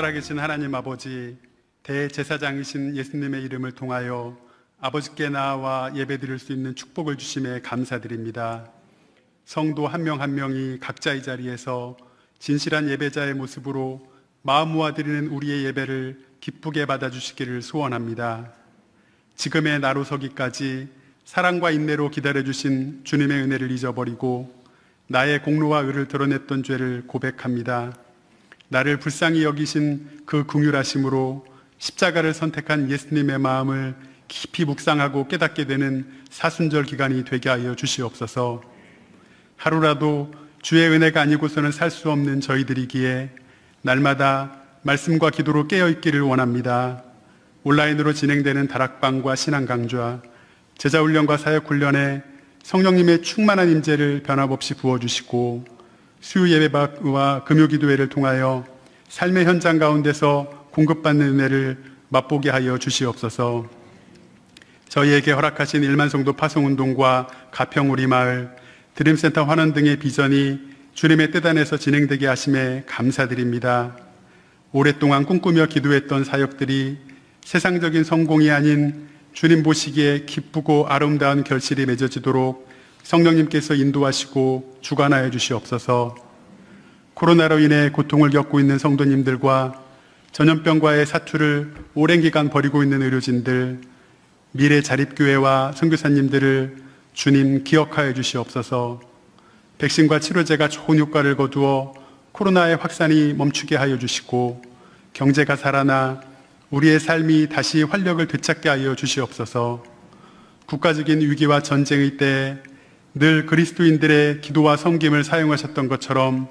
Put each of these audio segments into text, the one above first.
살아계신 하나님 아버지, 대제사장이신 예수님의 이름을 통하여 아버지께 나아와 예배드릴 수 있는 축복을 주심에 감사드립니다. 성도 한 명 한 명이 각자의 자리에서 진실한 예배자의 모습으로 마음 모아드리는 우리의 예배를 기쁘게 받아주시기를 소원합니다. 지금의 나로 서기까지 사랑과 인내로 기다려주신 주님의 은혜를 잊어버리고 나의 공로와 의를 드러냈던 죄를 고백합니다. 나를 불쌍히 여기신 그 긍휼하심으로 십자가를 선택한 예수님의 마음을 깊이 묵상하고 깨닫게 되는 사순절 기간이 되게 하여 주시옵소서. 하루라도 주의 은혜가 아니고서는 살 수 없는 저희들이기에 날마다 말씀과 기도로 깨어있기를 원합니다. 온라인으로 진행되는 다락방과 신앙강좌, 제자훈련과 사역훈련에 성령님의 충만한 임재를 변함없이 부어주시고 수요예배와 금요기도회를 통하여 삶의 현장 가운데서 공급받는 은혜를 맛보게 하여 주시옵소서. 저희에게 허락하신 1만 성도 파송운동과 가평 우리마을, 드림센터 환원 등의 비전이 주님의 뜻 안에서 진행되게 하심에 감사드립니다. 오랫동안 꿈꾸며 기도했던 사역들이 세상적인 성공이 아닌 주님 보시기에 기쁘고 아름다운 결실이 맺어지도록 성령님께서 인도하시고 주관하여 주시옵소서. 코로나로 인해 고통을 겪고 있는 성도님들과 전염병과의 사투를 오랜 기간 벌이고 있는 의료진들, 미래 자립교회와 선교사님들을 주님 기억하여 주시옵소서. 백신과 치료제가 좋은 효과를 거두어 코로나의 확산이 멈추게 하여 주시고 경제가 살아나 우리의 삶이 다시 활력을 되찾게 하여 주시옵소서. 국가적인 위기와 전쟁의 때에 늘 그리스도인들의 기도와 섬김을 사용하셨던 것처럼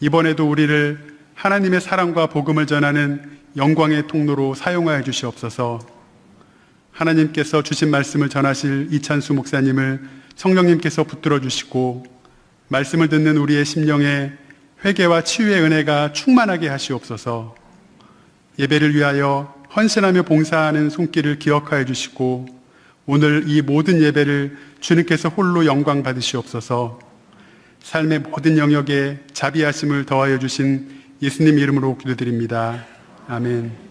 이번에도 우리를 하나님의 사랑과 복음을 전하는 영광의 통로로 사용하여 주시옵소서. 하나님께서 주신 말씀을 전하실 이찬수 목사님을 성령님께서 붙들어 주시고 말씀을 듣는 우리의 심령에 회개와 치유의 은혜가 충만하게 하시옵소서. 예배를 위하여 헌신하며 봉사하는 손길을 기억하여 주시고 오늘 이 모든 예배를 주님께서 홀로 영광 받으시옵소서. 삶의 모든 영역에 자비하심을 더하여 주신 예수님 이름으로 기도드립니다. 아멘.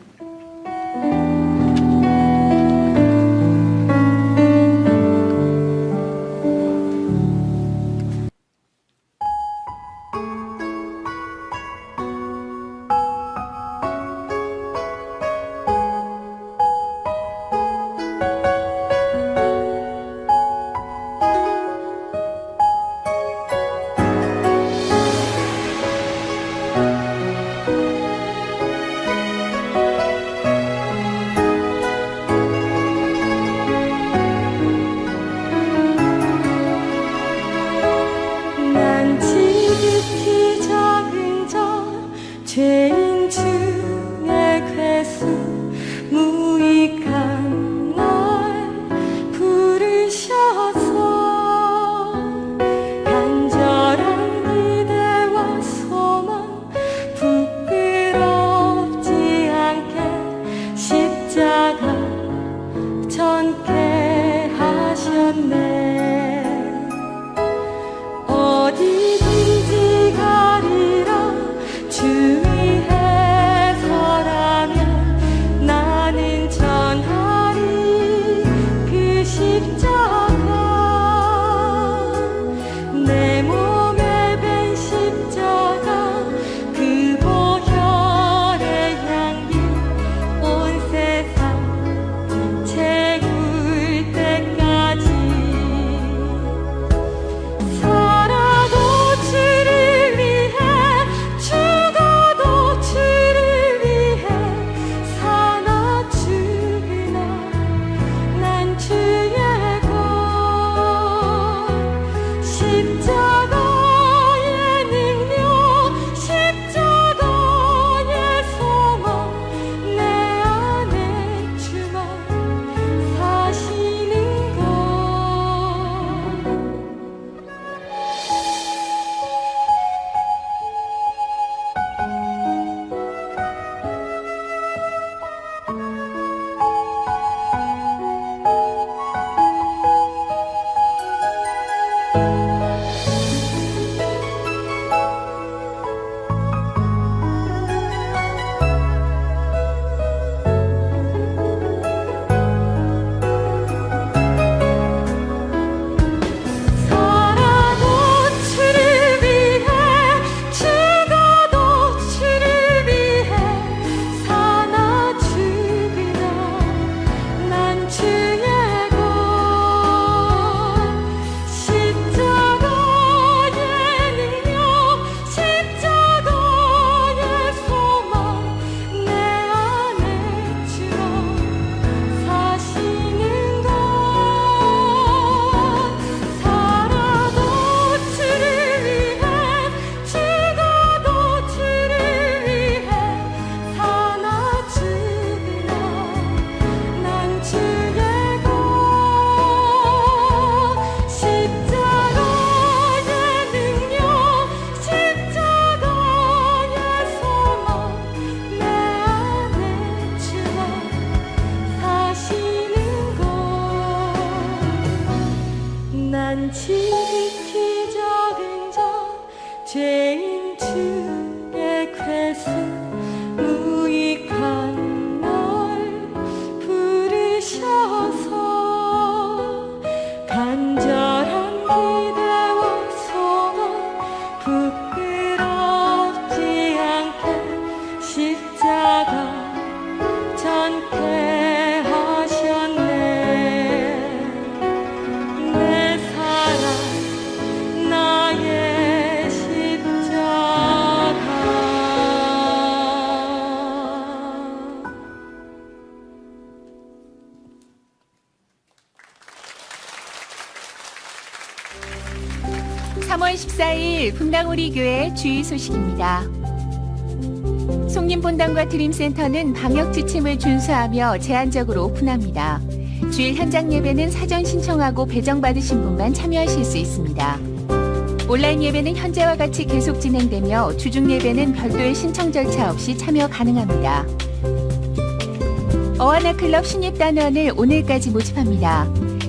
죄인 중에 괴수 무익한 날 부르셔서 간절한 기대와 소원 부끄럽지 않게 십자가 전케 하셨네. 내 사랑 나의 십자가. (3월 14일) 분당우리교회 주일 소식입니다. 송림본당과 드림센터는 방역 지침을 준수하며 제한적으로 오픈합니다. 주일 현장 예배는 사전 신청하고 배정받으신 분만 참여하실 수 있습니다. 온라인 예배는 현재와 같이 계속 진행되며 주중 예배는 별도의 신청 절차 없이 참여 가능합니다. 어하나 클럽 신입단원을 오늘까지 모집합니다.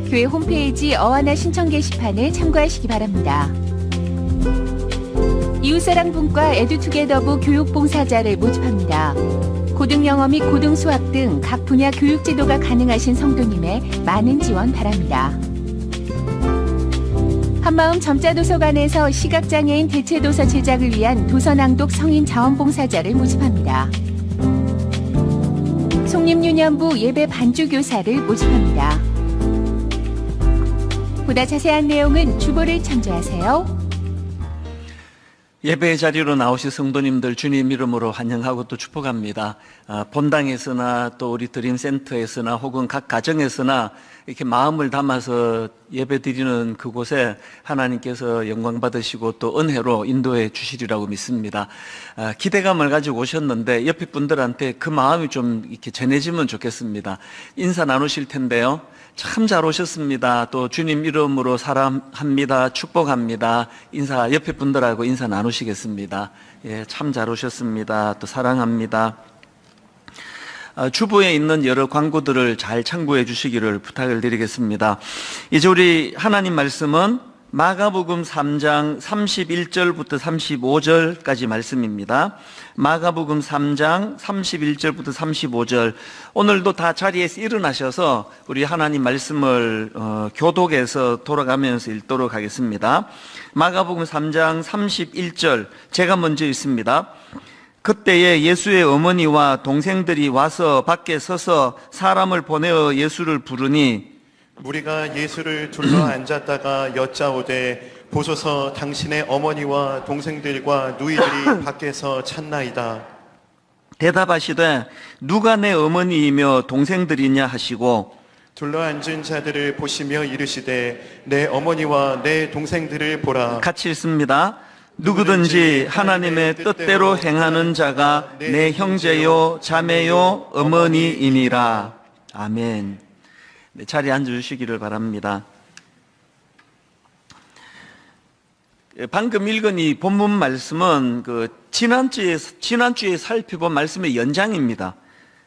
교회 홈페이지 어하나 신청 게시판에 참고하시기 바랍니다. 이웃사랑분과 에듀투게더부 교육봉사자를 모집합니다. 고등영어 및 고등수학 등 각 분야 교육 지도가 가능하신 성도님의 많은 지원 바랍니다. 한마음 점자도서관에서 시각장애인 대체도서 제작을 위한 도서낭독 성인 자원봉사자를 모집합니다. 송림유년부 예배 반주교사를 모집합니다. 보다 자세한 내용은 주보를 참조하세요. 예배의 자리로 나오신 성도님들 주님 이름으로 환영하고 또 축복합니다. 본당에서나 또 우리 드림센터에서나 혹은 각 가정에서나 이렇게 마음을 담아서 예배 드리는 그곳에 하나님께서 영광 받으시고 또 은혜로 인도해 주시리라고 믿습니다. 기대감을 가지고 오셨는데 옆에 분들한테 그 마음이 좀 이렇게 전해지면 좋겠습니다. 인사 나누실 텐데요. 참 잘 오셨습니다. 또 주님 이름으로 사랑합니다. 축복합니다. 인사 옆에 분들하고 인사 나누시겠습니다. 예, 참 잘 오셨습니다. 또 사랑합니다. 주부에 있는 여러 광고들을 잘 참고해 주시기를 부탁을 드리겠습니다. 이제 우리 하나님 말씀은 마가복음 3장 31절부터 35절까지 말씀입니다. 마가복음 3장 31절부터 35절. 오늘도 다 자리에서 일어나셔서 우리 하나님 말씀을 교독해서 돌아가면서 읽도록 하겠습니다. 마가복음 3장 31절 제가 먼저 읽습니다. 그때에 예수의 어머니와 동생들이 와서 밖에 서서 사람을 보내어 예수를 부르니 무리가 예수를 둘러 앉았다가 여짜오되 보소서 당신의 어머니와 동생들과 누이들이 밖에서 찾나이다. 대답하시되 누가 내 어머니이며 동생들이냐 하시고 둘러 앉은 자들을 보시며 이르시되 내 어머니와 내 동생들을 보라. 같이 읽습니다. 누구든지 하나님의 뜻대로 행하는 자가 내 형제요 자매요 어머니이니라. 아멘. 네, 자리에 앉아주시기를 바랍니다. 방금 읽은 이 본문 말씀은 지난주에 살펴본 말씀의 연장입니다.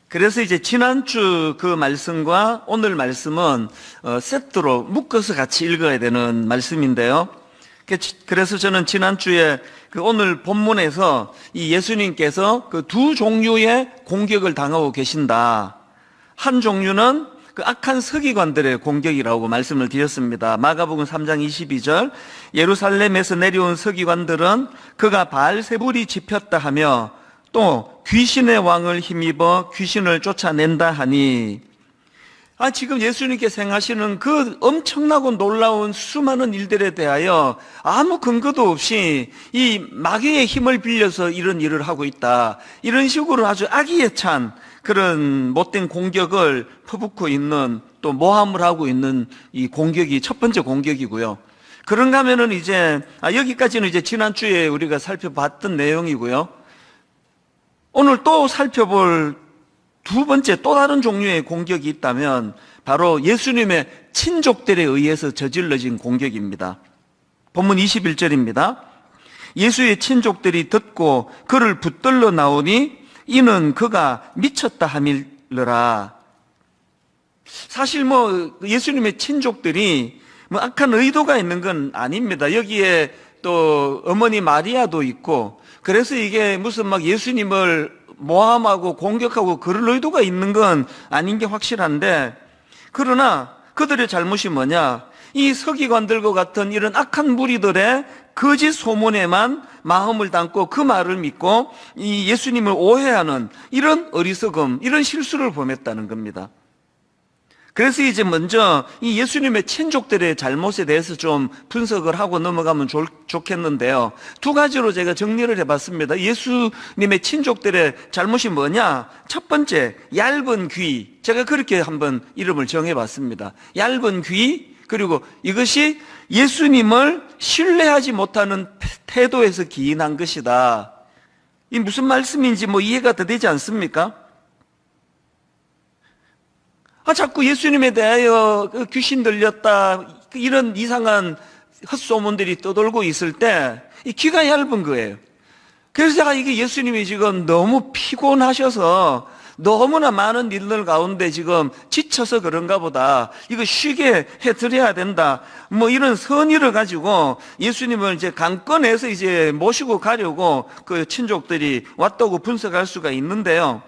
그래서 이제 지난주 그 말씀과 오늘 말씀은 세트로 묶어서 같이 읽어야 되는 말씀인데요. 그래서 저는 지난주에 오늘 본문에서 이 예수님께서 그 두 종류의 공격을 당하고 계신다. 한 종류는 그 악한 서기관들의 공격이라고 말씀을 드렸습니다. 마가복음 3장 22절 예루살렘에서 내려온 서기관들은 그가 바알세불이 집혔다 하며 또 귀신의 왕을 힘입어 귀신을 쫓아낸다 하니 지금 예수님께서 행하시는 그 엄청나고 놀라운 수많은 일들에 대하여 아무 근거도 없이 이 마귀의 힘을 빌려서 이런 일을 하고 있다. 이런 식으로 아주 악의에 찬 그런 못된 공격을 퍼붓고 있는 또 모함을 하고 있는 이 공격이 첫 번째 공격이고요. 그런가 하면은 이제 여기까지는 이제 지난주에 우리가 살펴봤던 내용이고요. 오늘 또 살펴볼 두 번째 또 다른 종류의 공격이 있다면 바로 예수님의 친족들에 의해서 저질러진 공격입니다. 본문 21절입니다. 예수의 친족들이 듣고 그를 붙들러 나오니 이는 그가 미쳤다 하밀러라. 사실 예수님의 친족들이 악한 의도가 있는 건 아닙니다. 여기에 또 어머니 마리아도 있고, 그래서 이게 무슨 막 예수님을 모함하고 공격하고 그럴 의도가 있는 건 아닌 게 확실한데, 그러나 그들의 잘못이 뭐냐? 이 서기관들과 같은 이런 악한 무리들의 거짓 소문에만 마음을 담고 그 말을 믿고 이 예수님을 오해하는 이런 어리석음, 이런 실수를 범했다는 겁니다. 그래서 이제 먼저 이 예수님의 친족들의 잘못에 대해서 좀 분석을 하고 넘어가면 좋겠는데요. 두 가지로 제가 정리를 해봤습니다. 예수님의 친족들의 잘못이 뭐냐? 첫 번째, 얇은 귀. 제가 그렇게 한번 이름을 정해봤습니다. 얇은 귀, 그리고 이것이 예수님을 신뢰하지 못하는 태도에서 기인한 것이다. 이 무슨 말씀인지 뭐 이해가 더 되지 않습니까? 자꾸 예수님에 대하여 귀신 들렸다, 이런 이상한 헛소문들이 떠돌고 있을 때 이 귀가 얇은 거예요. 그래서 제가 이게 예수님이 지금 너무 피곤하셔서 너무나 많은 일들 가운데 지금 지쳐서 그런가 보다, 이거 쉬게 해드려야 된다, 뭐 이런 선의를 가지고 예수님을 이제 강권해서 이제 모시고 가려고 그 친족들이 왔다고 분석할 수가 있는데요.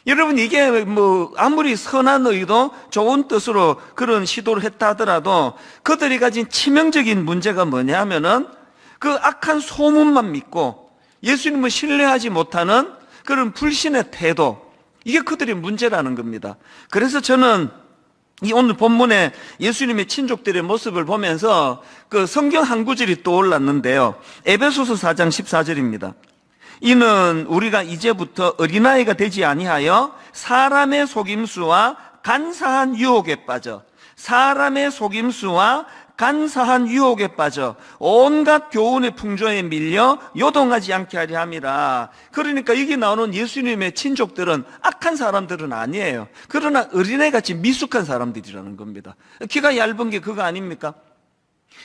여러분, 이게 뭐 아무리 선한 의도, 좋은 뜻으로 그런 시도를 했다 하더라도 그들이 가진 치명적인 문제가 뭐냐 하면은 그 악한 소문만 믿고 예수님을 신뢰하지 못하는 그런 불신의 태도, 이게 그들의 문제라는 겁니다. 그래서 저는 이 오늘 본문에 예수님의 친족들의 모습을 보면서 그 성경 한 구절이 떠올랐는데요. 에베소서 4장 14절입니다. 이는 우리가 이제부터 어린아이가 되지 아니하여 사람의 속임수와 간사한 유혹에 빠져, 사람의 속임수와 간사한 유혹에 빠져 온갖 교훈의 풍조에 밀려 요동하지 않게 하려 함이라. 그러니까 여기 나오는 예수님의 친족들은 악한 사람들은 아니에요. 그러나 어린애같이 미숙한 사람들이라는 겁니다. 귀가 얇은 게 그거 아닙니까?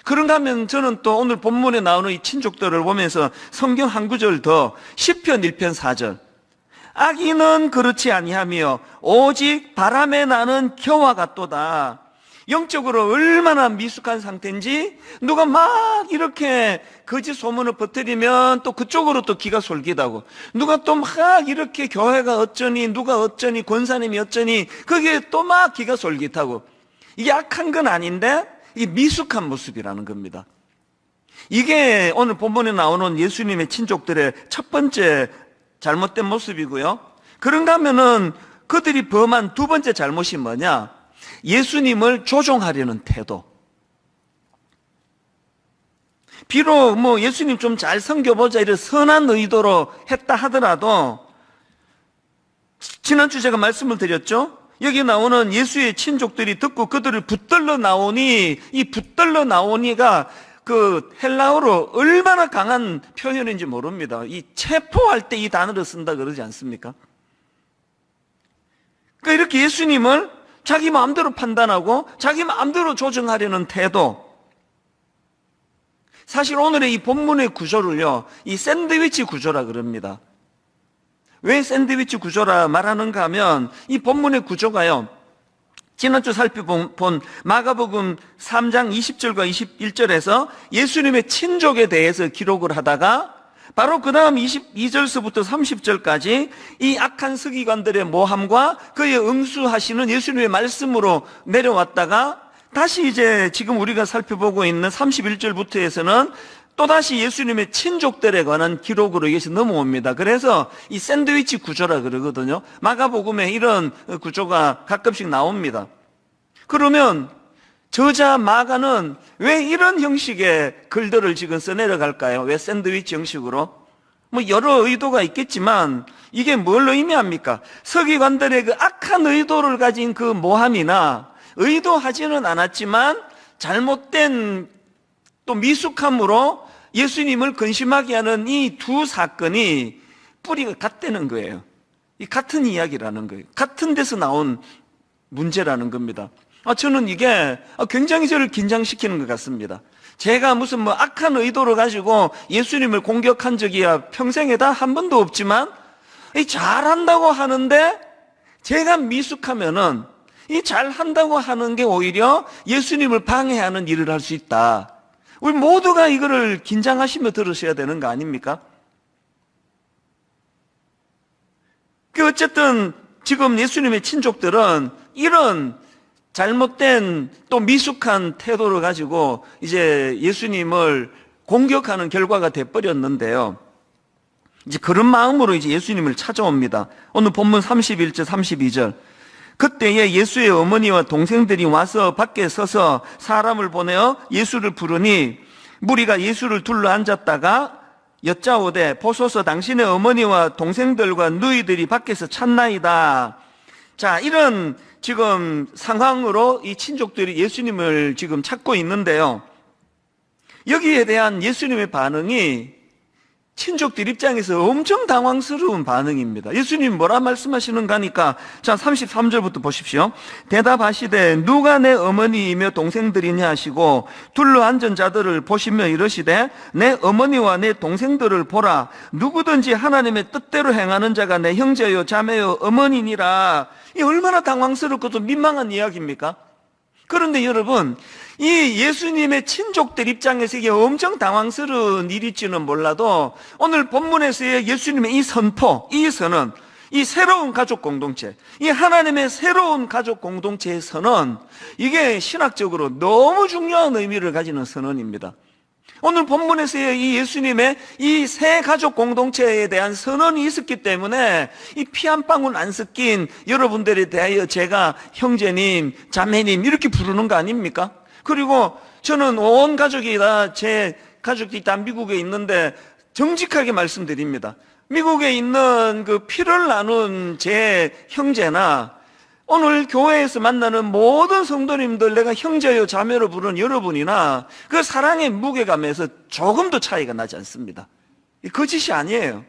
그런가 하면 저는 또 오늘 본문에 나오는 이 친족들을 보면서 성경 한 구절 더, 시편 1편 4절. 악인은 그렇지 아니하며 오직 바람에 나는 겨와 같도다. 영적으로 얼마나 미숙한 상태인지, 누가 막 이렇게 거짓 소문을 퍼뜨리면 또 그쪽으로 또 귀가 솔깃하고, 누가 또 막 이렇게 교회가 어쩌니, 누가 어쩌니, 권사님이 어쩌니, 그게 또 막 귀가 솔깃하고, 이게 악한 건 아닌데 이 미숙한 모습이라는 겁니다. 이게 오늘 본문에 나오는 예수님의 친족들의 첫 번째 잘못된 모습이고요. 그런가 하면은 그들이 범한 두 번째 잘못이 뭐냐? 예수님을 조종하려는 태도. 비록 뭐 예수님 좀 잘 섬겨보자 이런 선한 의도로 했다 하더라도, 지난주 제가 말씀을 드렸죠? 여기 나오는 예수의 친족들이 듣고 그들을 붙들러 나오니, 이 붙들러 나오니가 그 헬라어로 얼마나 강한 표현인지 모릅니다. 이 체포할 때 이 단어를 쓴다 그러지 않습니까? 그러니까 이렇게 예수님을 자기 마음대로 판단하고 자기 마음대로 조정하려는 태도. 사실 오늘의 이 본문의 구조를요, 이 샌드위치 구조라 그럽니다. 왜 샌드위치 구조라 말하는가 하면, 이 본문의 구조가요, 지난주 살펴본 마가복음 3장 20절과 21절에서 예수님의 친족에 대해서 기록을 하다가 바로 그 다음 22절서부터 30절까지 이 악한 서기관들의 모함과 그에 응수하시는 예수님의 말씀으로 내려왔다가, 다시 이제 지금 우리가 살펴보고 있는 31절부터 해서는 또다시 예수님의 친족들에 관한 기록으로 이것이 넘어옵니다. 그래서 이 샌드위치 구조라 그러거든요. 마가복음에 이런 구조가 가끔씩 나옵니다. 그러면 저자 마가는 왜 이런 형식의 글들을 지금 써내려갈까요? 왜 샌드위치 형식으로? 뭐 여러 의도가 있겠지만 이게 뭘 의미합니까? 서기관들의 그 악한 의도를 가진 그 모함이나, 의도하지는 않았지만 잘못된 또 미숙함으로 예수님을 근심하게 하는 이 두 사건이 뿌리가 같다는 거예요. 이 같은 이야기라는 거예요. 같은 데서 나온 문제라는 겁니다. 저는 이게 굉장히 저를 긴장시키는 것 같습니다. 제가 무슨 뭐 악한 의도를 가지고 예수님을 공격한 적이야 평생에 다 한 번도 없지만, 이 잘한다고 하는데 제가 미숙하면은 이 잘한다고 하는 게 오히려 예수님을 방해하는 일을 할 수 있다. 우리 모두가 이거를 긴장하시며 들으셔야 되는 거 아닙니까? 어쨌든 지금 예수님의 친족들은 이런 잘못된 또 미숙한 태도를 가지고 이제 예수님을 공격하는 결과가 돼버렸는데요. 이제 그런 마음으로 이제 예수님을 찾아옵니다. 오늘 본문 31절, 32절. 그때에 예수의 어머니와 동생들이 와서 밖에 서서 사람을 보내어 예수를 부르니 무리가 예수를 둘러 앉았다가 여짜오되 보소서 당신의 어머니와 동생들과 너희들이 밖에서 찾나이다. 자, 이런 지금 상황으로 이 친족들이 예수님을 지금 찾고 있는데요. 여기에 대한 예수님의 반응이 친족들 입장에서 엄청 당황스러운 반응입니다. 예수님 뭐라 말씀하시는가 하니까 자 33절부터 보십시오. 대답하시되 누가 내 어머니이며 동생들이냐 하시고 둘러앉은 자들을 보시며 이르시되 내 어머니와 내 동생들을 보라. 누구든지 하나님의 뜻대로 행하는 자가 내 형제요 자매요 어머니니라. 이 얼마나 당황스럽고 좀 민망한 이야기입니까? 그런데 여러분, 이 예수님의 친족들 입장에서 이게 엄청 당황스러운 일일지는 몰라도 오늘 본문에서의 예수님의 이 선포, 이 선언, 이 새로운 가족 공동체, 이 하나님의 새로운 가족 공동체의 선언, 이게 신학적으로 너무 중요한 의미를 가지는 선언입니다. 오늘 본문에서의 이 예수님의 이 새 가족 공동체에 대한 선언이 있었기 때문에 이 피 한 방울 안 섞인 여러분들에 대하여 제가 형제님, 자매님 이렇게 부르는 거 아닙니까? 그리고 저는 온 가족이 다 제 가족이 다 미국에 있는데 정직하게 말씀드립니다. 미국에 있는 그 피를 나눈 제 형제나 오늘 교회에서 만나는 모든 성도님들 내가 형제요 자매로 부르는 여러분이나 그 사랑의 무게감에서 조금도 차이가 나지 않습니다. 거짓이 아니에요.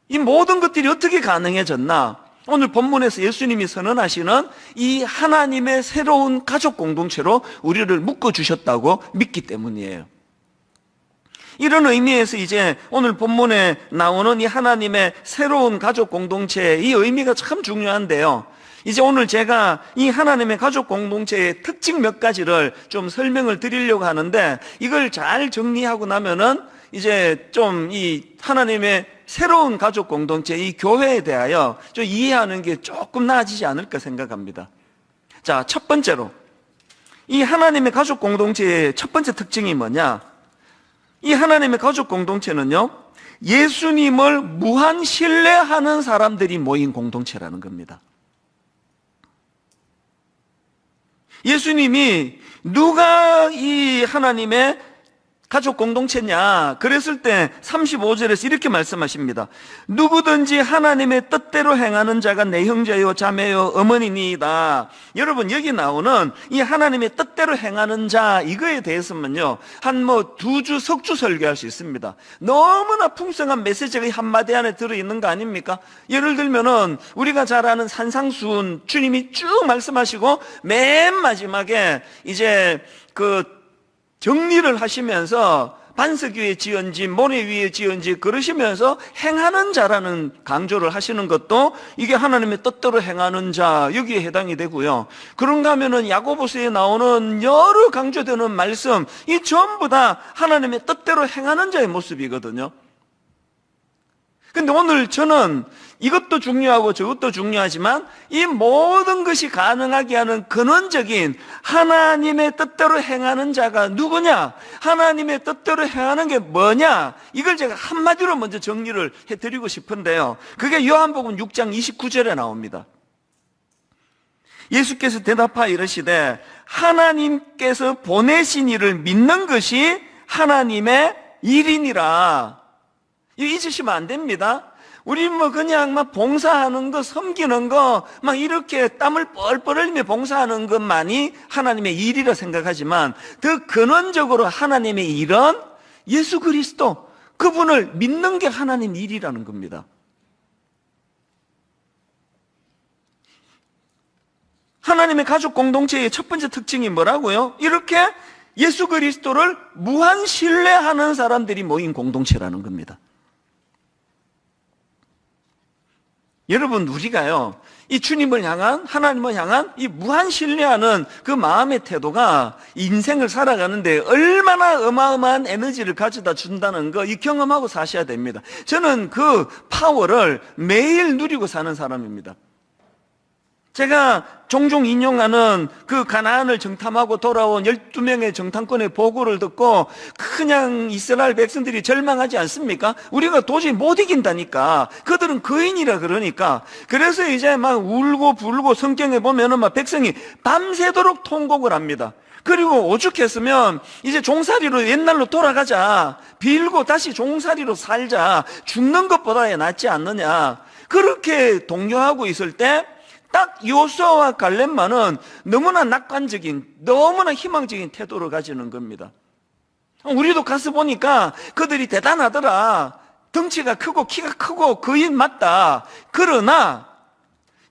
이 모든 것들이 어떻게 가능해졌나? 오늘 본문에서 예수님이 선언하시는 이 하나님의 새로운 가족 공동체로 우리를 묶어주셨다고 믿기 때문이에요. 이런 의미에서 이제 오늘 본문에 나오는 이 하나님의 새로운 가족 공동체, 이 의미가 참 중요한데요. 이제 오늘 제가 이 하나님의 가족 공동체의 특징 몇 가지를 좀 설명을 드리려고 하는데 이걸 잘 정리하고 나면은 이제 좀 이 하나님의 새로운 가족 공동체, 이 교회에 대하여 좀 이해하는 게 조금 나아지지 않을까 생각합니다. 자, 첫 번째로 이 하나님의 가족 공동체의 첫 번째 특징이 뭐냐? 이 하나님의 가족 공동체는요, 예수님을 무한 신뢰하는 사람들이 모인 공동체라는 겁니다. 예수님이 누가 이 하나님의 가족 공동체냐? 그랬을 때 35절에서 이렇게 말씀하십니다. 누구든지 하나님의 뜻대로 행하는 자가 내 형제요 자매요 어머니니이다. 여러분, 여기 나오는 이 하나님의 뜻대로 행하는 자, 이거에 대해서는요 한 두 주 석주 설교할 수 있습니다. 너무나 풍성한 메시지가 이 한마디 안에 들어있는 거 아닙니까? 예를 들면은 우리가 잘 아는 산상수훈, 주님이 쭉 말씀하시고 맨 마지막에 이제 그 정리를 하시면서 반석 위에 지은지 모래 위에 지은지 그러시면서 행하는 자라는 강조를 하시는 것도 이게 하나님의 뜻대로 행하는 자, 여기에 해당이 되고요. 그런가 하면은 야고보서에 나오는 여러 강조되는 말씀, 이 전부 다 하나님의 뜻대로 행하는 자의 모습이거든요. 근데 오늘 저는 이것도 중요하고 저것도 중요하지만 이 모든 것이 가능하게 하는 근원적인 하나님의 뜻대로 행하는 자가 누구냐? 하나님의 뜻대로 행하는 게 뭐냐? 이걸 제가 한마디로 먼저 정리를 해드리고 싶은데요. 그게 요한복음 6장 29절에 나옵니다. 예수께서 대답하여 이르시되 하나님께서 보내신 이를 믿는 것이 하나님의 일이니라. 이거 잊으시면 안 됩니다. 우리 그냥 봉사하는 거, 섬기는 거, 이렇게 땀을 뻘뻘 흘리며 봉사하는 것만이 하나님의 일이라 생각하지만 더 근원적으로 하나님의 일은 예수 그리스도, 그분을 믿는 게 하나님 일이라는 겁니다. 하나님의 가족 공동체의 첫 번째 특징이 뭐라고요? 이렇게 예수 그리스도를 무한 신뢰하는 사람들이 모인 공동체라는 겁니다. 여러분, 우리가요, 이 주님을 향한, 하나님을 향한 이 무한 신뢰하는 그 마음의 태도가 인생을 살아가는데 얼마나 어마어마한 에너지를 가져다 준다는 거, 이 경험하고 사셔야 됩니다. 저는 그 파워를 매일 누리고 사는 사람입니다. 제가 종종 인용하는 그 가나안을 정탐하고 돌아온 12명의 정탐꾼의 보고를 듣고 그냥 이스라엘 백성들이 절망하지 않습니까? 우리가 도저히 못 이긴다니까. 그들은 거인이라 그러니까. 그래서 이제 막 울고 불고 성경에 보면은 막 백성이 밤새도록 통곡을 합니다. 그리고 오죽했으면 이제 종살이로 옛날로 돌아가자. 빌고 다시 종살이로 살자. 죽는 것보다 낫지 않느냐. 그렇게 동요하고 있을 때 딱 요수아와 갈렙만은 너무나 낙관적인, 너무나 희망적인 태도를 가지는 겁니다. 우리도 가서 보니까 그들이 대단하더라. 덩치가 크고 키가 크고 거인 맞다. 그러나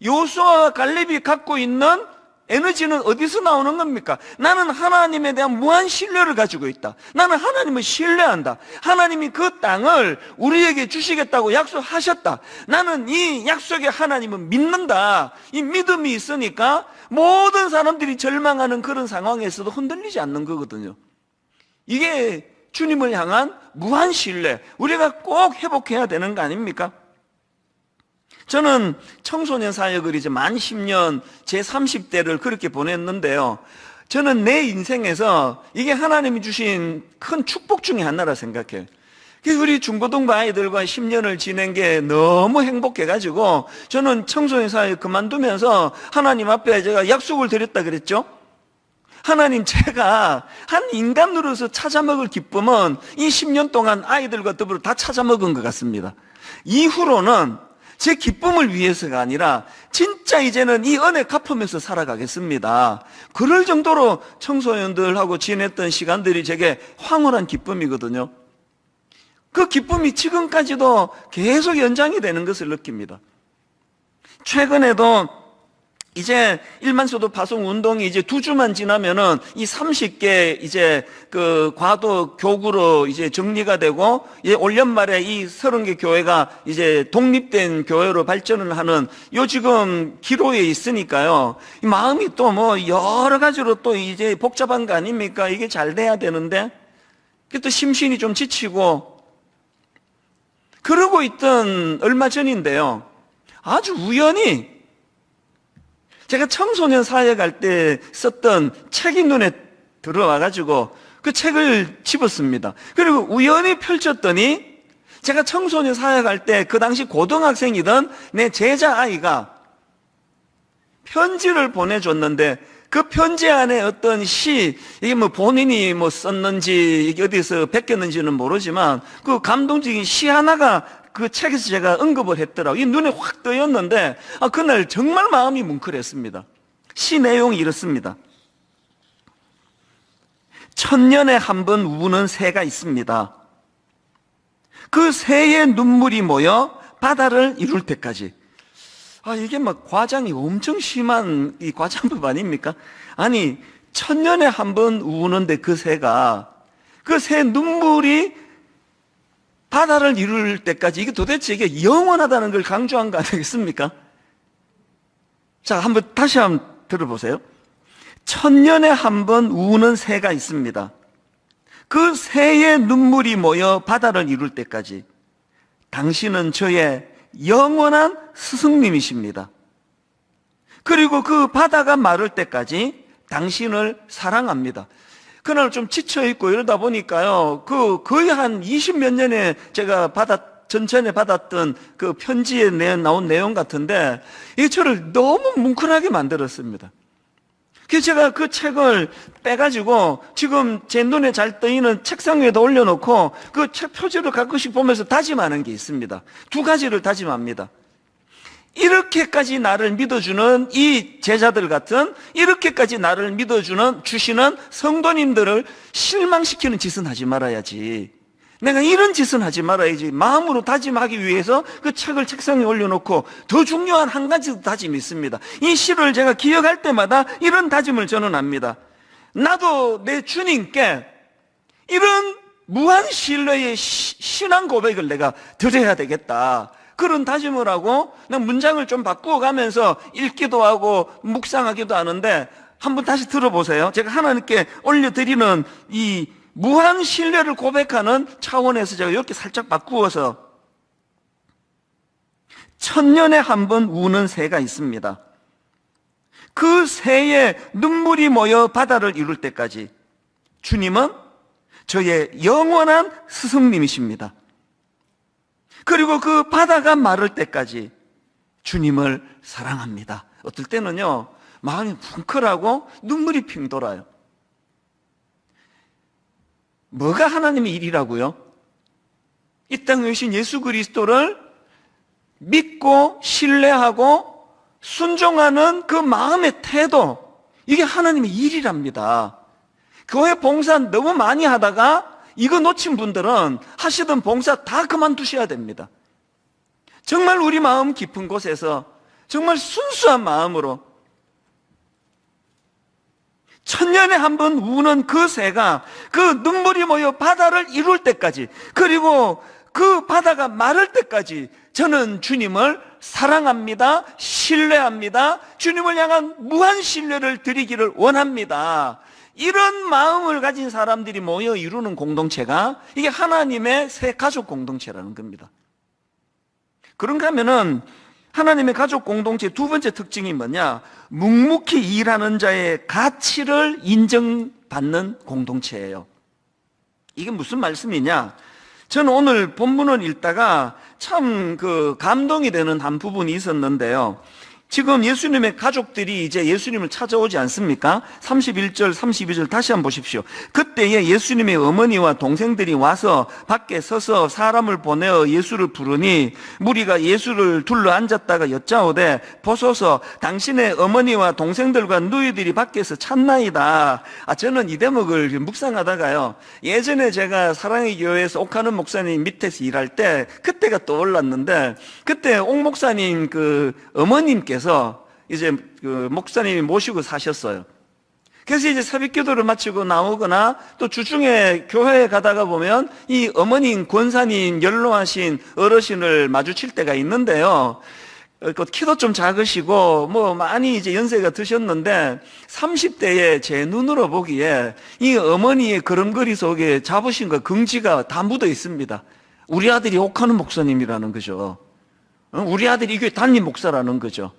요수아와 갈렙이 갖고 있는 에너지는 어디서 나오는 겁니까? 나는 하나님에 대한 무한 신뢰를 가지고 있다. 나는 하나님을 신뢰한다. 하나님이 그 땅을 우리에게 주시겠다고 약속하셨다. 나는 이 약속의 하나님을 믿는다. 이 믿음이 있으니까 모든 사람들이 절망하는 그런 상황에서도 흔들리지 않는 거거든요. 이게 주님을 향한 무한 신뢰, 우리가 꼭 회복해야 되는 거 아닙니까? 저는 청소년 사역을 이제 만 10년 제 30대를 그렇게 보냈는데요. 저는 내 인생에서 이게 하나님이 주신 큰 축복 중에 하나라 생각해요. 그래서 우리 중고등부 아이들과 10년을 지낸 게 너무 행복해가지고 저는 청소년 사역 그만두면서 하나님 앞에 제가 약속을 드렸다 그랬죠. 하나님, 제가 한 인간으로서 찾아먹을 기쁨은 이 10년 동안 아이들과 더불어 다 찾아먹은 것 같습니다. 이후로는 제 기쁨을 위해서가 아니라 진짜 이제는 이 은혜 갚으면서 살아가겠습니다. 그럴 정도로 청소년들하고 지냈던 시간들이 제게 황홀한 기쁨이거든요. 그 기쁨이 지금까지도 계속 연장이 되는 것을 느낍니다. 최근에도 이제 일만소도 파송 운동이 이제 2주만 지나면은 이 30개 이제 그 과도 교구로 이제 정리가 되고 이제 올 연말에 이 30개 교회가 이제 독립된 교회로 발전을 하는 요 지금 기로에 있으니까요. 이 마음이 또 뭐 여러 가지로 또 이제 복잡한 거 아닙니까? 이게 잘 돼야 되는데 또 심신이 좀 지치고 그러고 있던 얼마 전인데요. 아주 우연히 제가 청소년 사역할 때 썼던 책이 눈에 들어와가지고 그 책을 집었습니다. 그리고 우연히 펼쳤더니 제가 청소년 사역할 때 그 당시 고등학생이던 내 제자 아이가 편지를 보내줬는데 그 편지 안에 어떤 시, 이게 뭐 본인이 뭐 썼는지 이게 어디서 베꼈는지는 모르지만 그 감동적인 시 하나가 그 책에서 제가 언급을 했더라고요. 이 눈에 확 떠였는데 그날 정말 마음이 뭉클했습니다. 시 내용이 이렇습니다. 천년에 한 번 우는 새가 있습니다. 그 새의 눈물이 모여 바다를 이룰 때까지. 이게 막 과장이 엄청 심한 이 과장법 아닙니까? 아니, 천년에 한 번 우는데 그 새가, 그 새 눈물이 바다를 이룰 때까지, 이게 도대체 이게 영원하다는 걸 강조한 거 아니겠습니까? 자, 다시 한번 들어보세요. 천년에 한 번 우는 새가 있습니다. 그 새의 눈물이 모여 바다를 이룰 때까지 당신은 저의 영원한 스승님이십니다. 그리고 그 바다가 마를 때까지 당신을 사랑합니다. 그날 좀 지쳐있고 이러다 보니까요, 거의 한 20몇 년에 제가 전전에 받았던 그 편지에 나온 내용 같은데, 이게 저를 너무 뭉클하게 만들었습니다. 그래서 제가 그 책을 빼가지고 지금 제 눈에 잘 떠있는 책상 위에다 올려놓고 그 책 표지를 가끔씩 보면서 다짐하는 게 있습니다. 2가지를 다짐합니다. 이렇게까지 나를 믿어주는 이 제자들 같은, 이렇게까지 나를 주시는 성도님들을 실망시키는 짓은 하지 말아야지. 내가 이런 짓은 하지 말아야지. 마음으로 다짐하기 위해서 그 책을 책상에 올려놓고 더 중요한 한 가지 다짐이 있습니다. 이 시를 제가 기억할 때마다 이런 다짐을 저는 합니다. 나도 내 주님께 이런 무한 신뢰의 신앙 고백을 내가 드려야 되겠다. 그런 다짐을 하고 그냥 문장을 좀 바꾸어 가면서 읽기도 하고 묵상하기도 하는데 한번 다시 들어보세요. 제가 하나님께 올려드리는 이 무한 신뢰를 고백하는 차원에서 제가 이렇게 살짝 바꾸어서 천년에 한 번 우는 새가 있습니다. 그 새에 눈물이 모여 바다를 이룰 때까지 주님은 저의 영원한 스승님이십니다. 그리고 그 바다가 마를 때까지 주님을 사랑합니다. 어떨 때는요, 마음이 뭉클하고 눈물이 핑 돌아요. 뭐가 하나님의 일이라고요? 이 땅에 오신 예수 그리스도를 믿고 신뢰하고 순종하는 그 마음의 태도, 이게 하나님의 일이랍니다. 교회 봉사 너무 많이 하다가 이거 놓친 분들은 하시던 봉사 다 그만두셔야 됩니다. 정말 우리 마음 깊은 곳에서 정말 순수한 마음으로 천년에 한 번 우는 그 새가 그 눈물이 모여 바다를 이룰 때까지, 그리고 그 바다가 마를 때까지 저는 주님을 사랑합니다. 신뢰합니다. 주님을 향한 무한 신뢰를 드리기를 원합니다. 이런 마음을 가진 사람들이 모여 이루는 공동체가 이게 하나님의 새 가족 공동체라는 겁니다. 그런가 하면은 하나님의 가족 공동체의 두 번째 특징이 뭐냐? 묵묵히 일하는 자의 가치를 인정받는 공동체예요. 이게 무슨 말씀이냐? 저는 오늘 본문을 읽다가 참 감동이 되는 한 부분이 있었는데요. 지금 예수님의 가족들이 이제 예수님을 찾아오지 않습니까? 31절, 32절 다시 한번 보십시오. 그때에 예수님의 어머니와 동생들이 와서 밖에 서서 사람을 보내어 예수를 부르니 무리가 예수를 둘러 앉았다가 여짜오되 보소서 당신의 어머니와 동생들과 누이들이 밖에서 찾나이다. 저는 이 대목을 묵상하다가요, 예전에 제가 사랑의 교회에서 옥하는 목사님 밑에서 일할 때 그때가 떠올랐는데, 그때 옥 목사님 어머님께서 이제 목사님이 모시고 사셨어요. 그래서 이제 새벽 기도를 마치고 나오거나 또 주중에 교회에 가다가 보면 이 어머님 권사님 연로하신 어르신을 마주칠 때가 있는데요. 키도 좀 작으시고 많이 이제 연세가 드셨는데 30대에 제 눈으로 보기에 이 어머니의 걸음걸이 속에 자부심과 긍지가 다 묻어 있습니다. 우리 아들이 옥하는 목사님이라는 거죠. 우리 아들이 이 교회 담임 목사라는 거죠.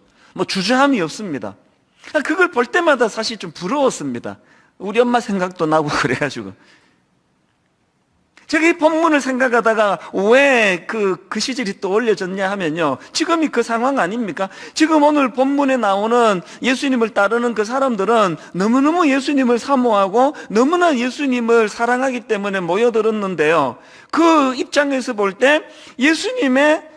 주저함이 없습니다. 그걸 볼 때마다 사실 좀 부러웠습니다. 우리 엄마 생각도 나고 그래가지고. 제가 이 본문을 생각하다가 왜 그 시절이 떠올려졌냐 하면요, 지금이 그 상황 아닙니까? 지금 오늘 본문에 나오는 예수님을 따르는 그 사람들은 너무너무 예수님을 사모하고 너무나 예수님을 사랑하기 때문에 모여들었는데요, 그 입장에서 볼 때 예수님의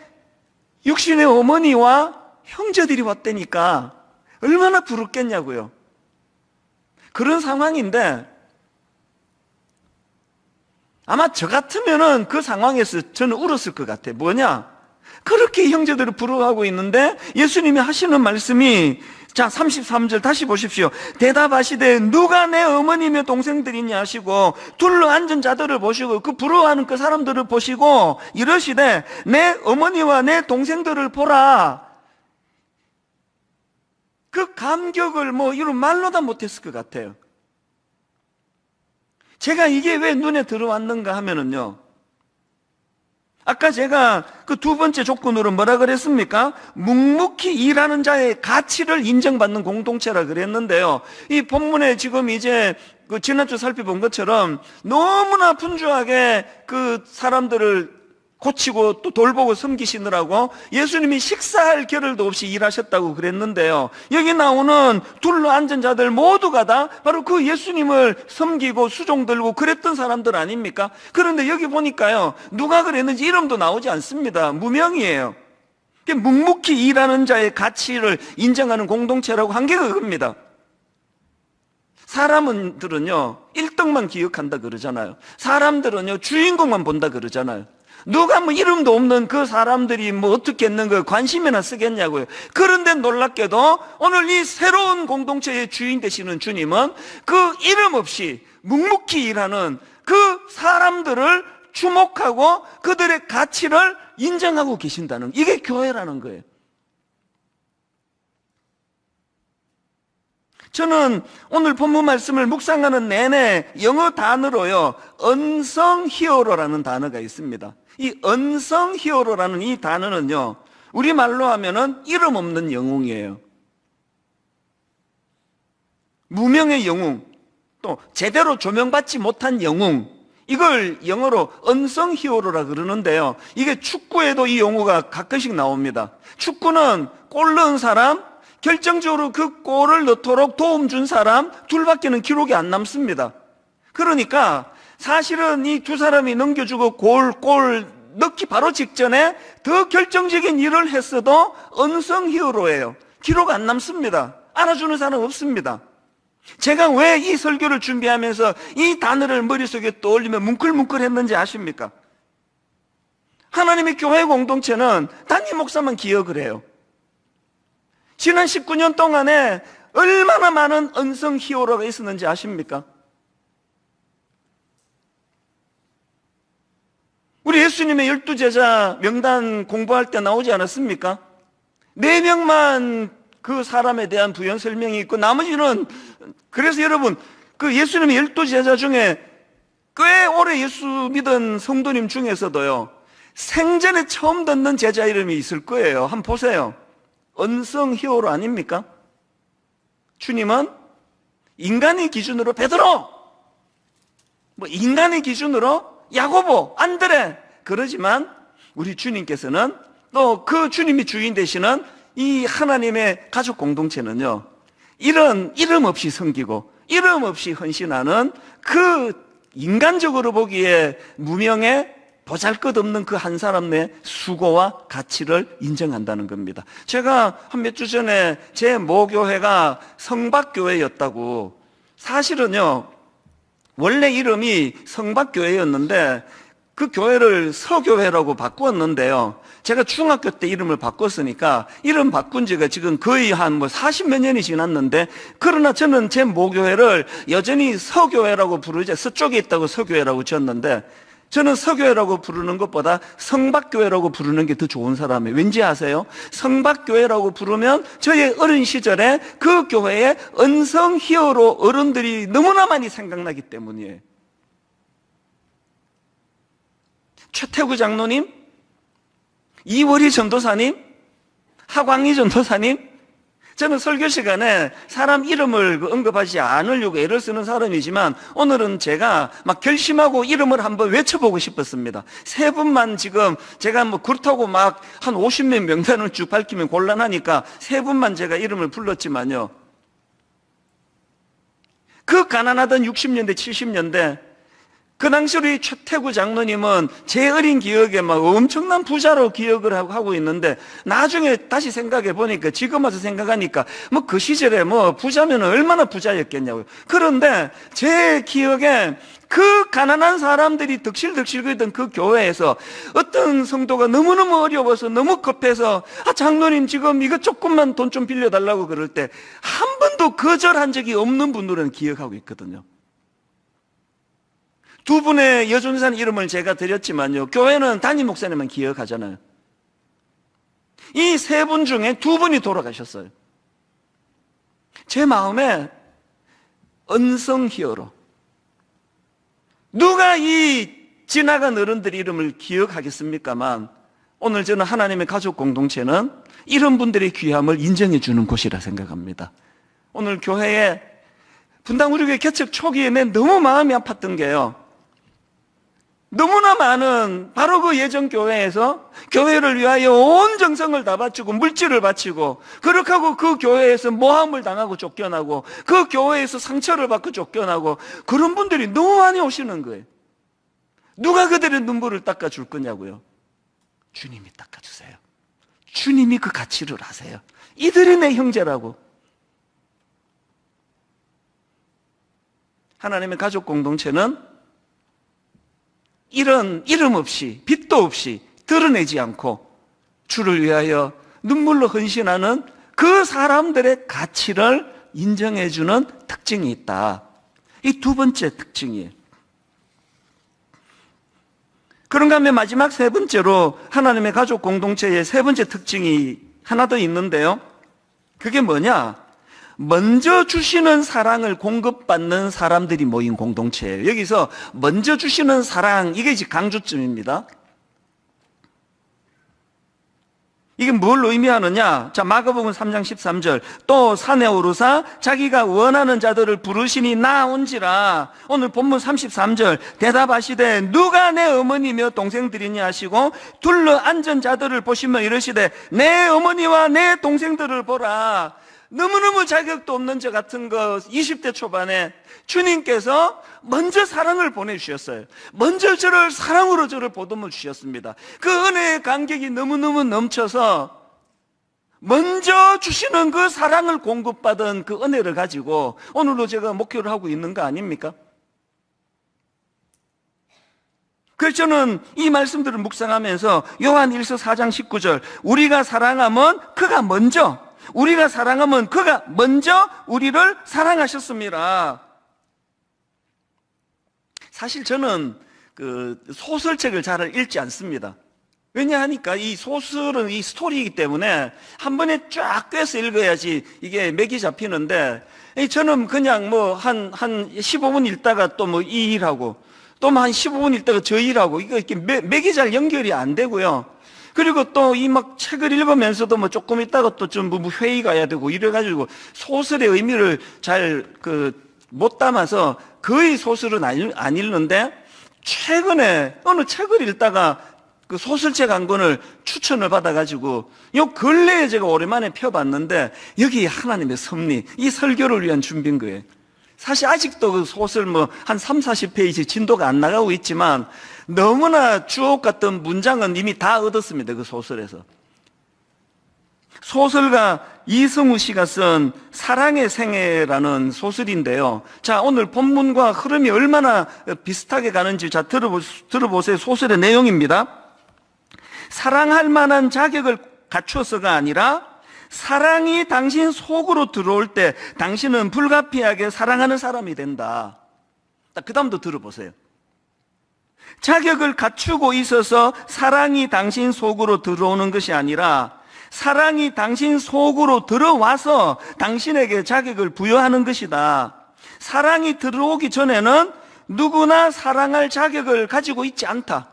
육신의 어머니와 형제들이 왔다니까 얼마나 부럽겠냐고요. 그런 상황인데 아마 저 같으면은 그 상황에서 저는 울었을 것 같아요. 뭐냐? 그렇게 형제들을 부러워하고 있는데 예수님이 하시는 말씀이, 자 33절 다시 보십시오. 대답하시되 누가 내 어머니며 동생들이냐 하시고 둘러 앉은 자들을 보시고 그 부러워하는 그 사람들을 보시고 이러시되 내 어머니와 내 동생들을 보라. 그 감격을 이런 말로 다 못했을 것 같아요. 제가 이게 왜 눈에 들어왔는가 하면은요, 아까 제가 그 두 번째 조건으로 뭐라 그랬습니까? 묵묵히 일하는 자의 가치를 인정받는 공동체라 그랬는데요, 이 본문에 지금 이제 지난주 살펴본 것처럼 너무나 분주하게 그 사람들을 고치고 또 돌보고 섬기시느라고 예수님이 식사할 겨를도 없이 일하셨다고 그랬는데요, 여기 나오는 둘러 앉은 자들 모두가 다 바로 그 예수님을 섬기고 수종 들고 그랬던 사람들 아닙니까? 그런데 여기 보니까요, 누가 그랬는지 이름도 나오지 않습니다. 무명이에요. 묵묵히 일하는 자의 가치를 인정하는 공동체라고 한 게 그겁니다. 사람들은요 1등만 기억한다 그러잖아요. 사람들은요 주인공만 본다 그러잖아요. 누가 이름도 없는 그 사람들이 어떻게 했는가 관심이나 쓰겠냐고요. 그런데 놀랍게도 오늘 이 새로운 공동체의 주인 되시는 주님은 그 이름 없이 묵묵히 일하는 그 사람들을 주목하고 그들의 가치를 인정하고 계신다는, 이게 교회라는 거예요. 저는 오늘 본문 말씀을 묵상하는 내내 영어 단어로요, unsung hero라는 단어가 있습니다. 이 unsung hero라는 이 단어는요, 우리말로 하면은 이름 없는 영웅이에요. 무명의 영웅, 또 제대로 조명받지 못한 영웅, 이걸 영어로 unsung hero라 그러는데요, 이게 축구에도 이 용어가 가끔씩 나옵니다. 축구는 골 넣은 사람, 결정적으로 그 골을 넣도록 도움 준 사람 둘밖에는 기록이 안 남습니다. 그러니까 사실은 이 두 사람이 넘겨주고 골 넣기 바로 직전에 더 결정적인 일을 했어도 unsung hero예요. 기록 안 남습니다. 알아주는 사람 없습니다. 제가 왜 이 설교를 준비하면서 이 단어를 머릿속에 떠올리며 뭉클뭉클 했는지 아십니까? 하나님의 교회 공동체는 담임 목사만 기억을 해요. 지난 19년 동안에 얼마나 많은 unsung hero가 있었는지 아십니까? 우리 예수님의 12제자 명단 공부할 때 나오지 않았습니까? 4명만 그 사람에 대한 부연 설명이 있고 나머지는, 그래서 여러분, 그 예수님의 12제자 중에 꽤 오래 예수 믿은 성도님 중에서도요, 생전에 처음 듣는 제자 이름이 있을 거예요. 한번 보세요. unsung hero 아닙니까? 주님은 인간의 기준으로 베드로, 인간의 기준으로 야고보, 안드레, 그러지만 우리 주님께서는 또 그 주님이 주인 되시는 이 하나님의 가족 공동체는요, 이런 이름 없이 섬기고 이름 없이 헌신하는 그 인간적으로 보기에 무명의 보잘것없는 그 한 사람의 수고와 가치를 인정한다는 겁니다. 제가 한 몇 주 전에 제 모교회가 성박교회였다고, 사실은요 원래 이름이 성박교회였는데 그 교회를 서교회라고 바꾸었는데요, 제가 중학교 때 이름을 바꿨으니까 이름 바꾼 지가 지금 거의 한 40몇 년이 지났는데, 그러나 저는 제 모교회를 여전히 서교회라고 부르지, 서쪽에 있다고 서교회라고 지었는데, 저는 서교회라고 부르는 것보다 성박교회라고 부르는 게 더 좋은 사람이에요. 왠지 아세요? 성박교회라고 부르면 저의 어린 시절에 그 교회에 unsung hero 어른들이 너무나 많이 생각나기 때문이에요. 최태구 장로님, 이월희 전도사님, 하광희 전도사님, 저는 설교 시간에 사람 이름을 언급하지 않으려고 애를 쓰는 사람이지만 오늘은 제가 막 결심하고 이름을 한번 외쳐보고 싶었습니다. 세 분만 지금 제가 그렇다고 막 한 50명 명단을 쭉 밝히면 곤란하니까 세 분만 제가 이름을 불렀지만요, 그 가난하던 60년대 70년대 그 당시 우리 최태구 장로님은 제 어린 기억에 막 엄청난 부자로 기억을 하고 있는데, 나중에 다시 생각해 보니까, 지금 와서 생각하니까 그 시절에 부자면 얼마나 부자였겠냐고요. 그런데 제 기억에 그 가난한 사람들이 덕실덕실거리던 그 교회에서 어떤 성도가 너무너무 어려워서 너무 급해서 장로님 지금 이거 조금만 돈 좀 빌려달라고 그럴 때 한 번도 거절한 적이 없는 분들은 기억하고 있거든요. 두 분의 여전산 이름을 제가 드렸지만요, 교회는 담임 목사님만 기억하잖아요. 이 세 분 중에 두 분이 돌아가셨어요. 제 마음에 unsung hero, 누가 이 지나간 어른들 이름을 기억하겠습니까만, 오늘 저는 하나님의 가족 공동체는 이런 분들의 귀함을 인정해 주는 곳이라 생각합니다. 오늘 교회에, 분당 우리 교회 개척 초기에 너무 마음이 아팠던 게요, 너무나 많은 바로 그 예전 교회에서 교회를 위하여 온 정성을 다 바치고 물질을 바치고, 그렇게 하고 그 교회에서 모함을 당하고 쫓겨나고 그 교회에서 상처를 받고 쫓겨나고, 그런 분들이 너무 많이 오시는 거예요. 누가 그들의 눈물을 닦아줄 거냐고요? 주님이 닦아주세요. 주님이 그 가치를 아세요. 이들이 내 형제라고. 하나님의 가족 공동체는 이런 이름 없이, 빛도 없이 드러내지 않고 주를 위하여 눈물로 헌신하는 그 사람들의 가치를 인정해주는 특징이 있다. 이 두 번째 특징이에요. 그런가 하면 마지막 세 번째로 하나님의 가족 공동체의 세 번째 특징이 하나 더 있는데요. 그게 뭐냐? 먼저 주시는 사랑을 공급받는 사람들이 모인 공동체예요. 여기서 먼저 주시는 사랑, 이게 이제 강조점입니다. 이게 뭘 의미하느냐? 자, 마가복음 3장 13절. 또 산에 오르사 자기가 원하는 자들을 부르시니 나온지라. 오늘 본문 33절. 대답하시되 누가 내 어머니며 동생들이냐 하시고 둘러 앉은 자들을 보시며 이르시되 내 어머니와 내 동생들을 보라. 너무너무 자격도 없는 자 같은 거 20대 초반에 주님께서 먼저 사랑을 보내주셨어요. 먼저 저를 사랑으로 저를 보듬어 주셨습니다. 그 은혜의 감격이 너무너무 넘쳐서 먼저 주시는 그 사랑을 공급받은 그 은혜를 가지고 오늘도 제가 목회를 하고 있는 거 아닙니까? 그래서 저는 이 말씀들을 묵상하면서 요한 1서 4장 19절 우리가 사랑하면 그가 먼저 우리를 사랑하셨습니다. 사실 저는 그 소설책을 잘 읽지 않습니다. 왜냐하니까 이 소설은 이 스토리이기 때문에 한 번에 쫙 꿰서 읽어야지 이게 맥이 잡히는데 저는 그냥 뭐 한 15분 읽다가 또 뭐 이 일하고 또 뭐 한 15분 읽다가 저 일하고 이거 이렇게 맥이 잘 연결이 안 되고요. 그리고 또 이 막 책을 읽으면서도 뭐 조금 있다가 또 좀 뭐 회의 가야 되고 이래가지고 소설의 의미를 잘 못 담아서 거의 소설은 안 읽는데 최근에 어느 책을 읽다가 그 소설책 한 권을 추천을 받아가지고 요 근래에 제가 오랜만에 펴봤는데 여기 하나님의 섭리, 이 설교를 위한 준비인 거예요. 사실 아직도 그 소설 뭐 한 30-40페이지 진도가 안 나가고 있지만 너무나 주옥 같던 문장은 이미 다 얻었습니다. 그 소설에서. 소설가 이승우 씨가 쓴 사랑의 생애라는 소설인데요. 자, 오늘 본문과 흐름이 얼마나 비슷하게 가는지 자 들어보세요. 소설의 내용입니다. 사랑할 만한 자격을 갖추어서가 아니라 사랑이 당신 속으로 들어올 때 당신은 불가피하게 사랑하는 사람이 된다. 그 다음도 들어보세요. 자격을 갖추고 있어서 사랑이 당신 속으로 들어오는 것이 아니라 사랑이 당신 속으로 들어와서 당신에게 자격을 부여하는 것이다. 사랑이 들어오기 전에는 누구나 사랑할 자격을 가지고 있지 않다.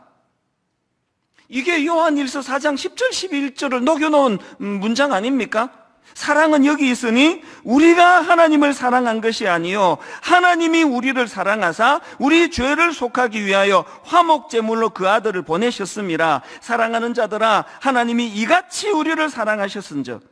이게 요한 1서 4장 10절 11절을 녹여놓은 문장 아닙니까? 사랑은 여기 있으니 우리가 하나님을 사랑한 것이 아니요 하나님이 우리를 사랑하사 우리 죄를 속하기 위하여 화목제물로 그 아들을 보내셨음이라. 사랑하는 자들아 하나님이 이같이 우리를 사랑하셨은즉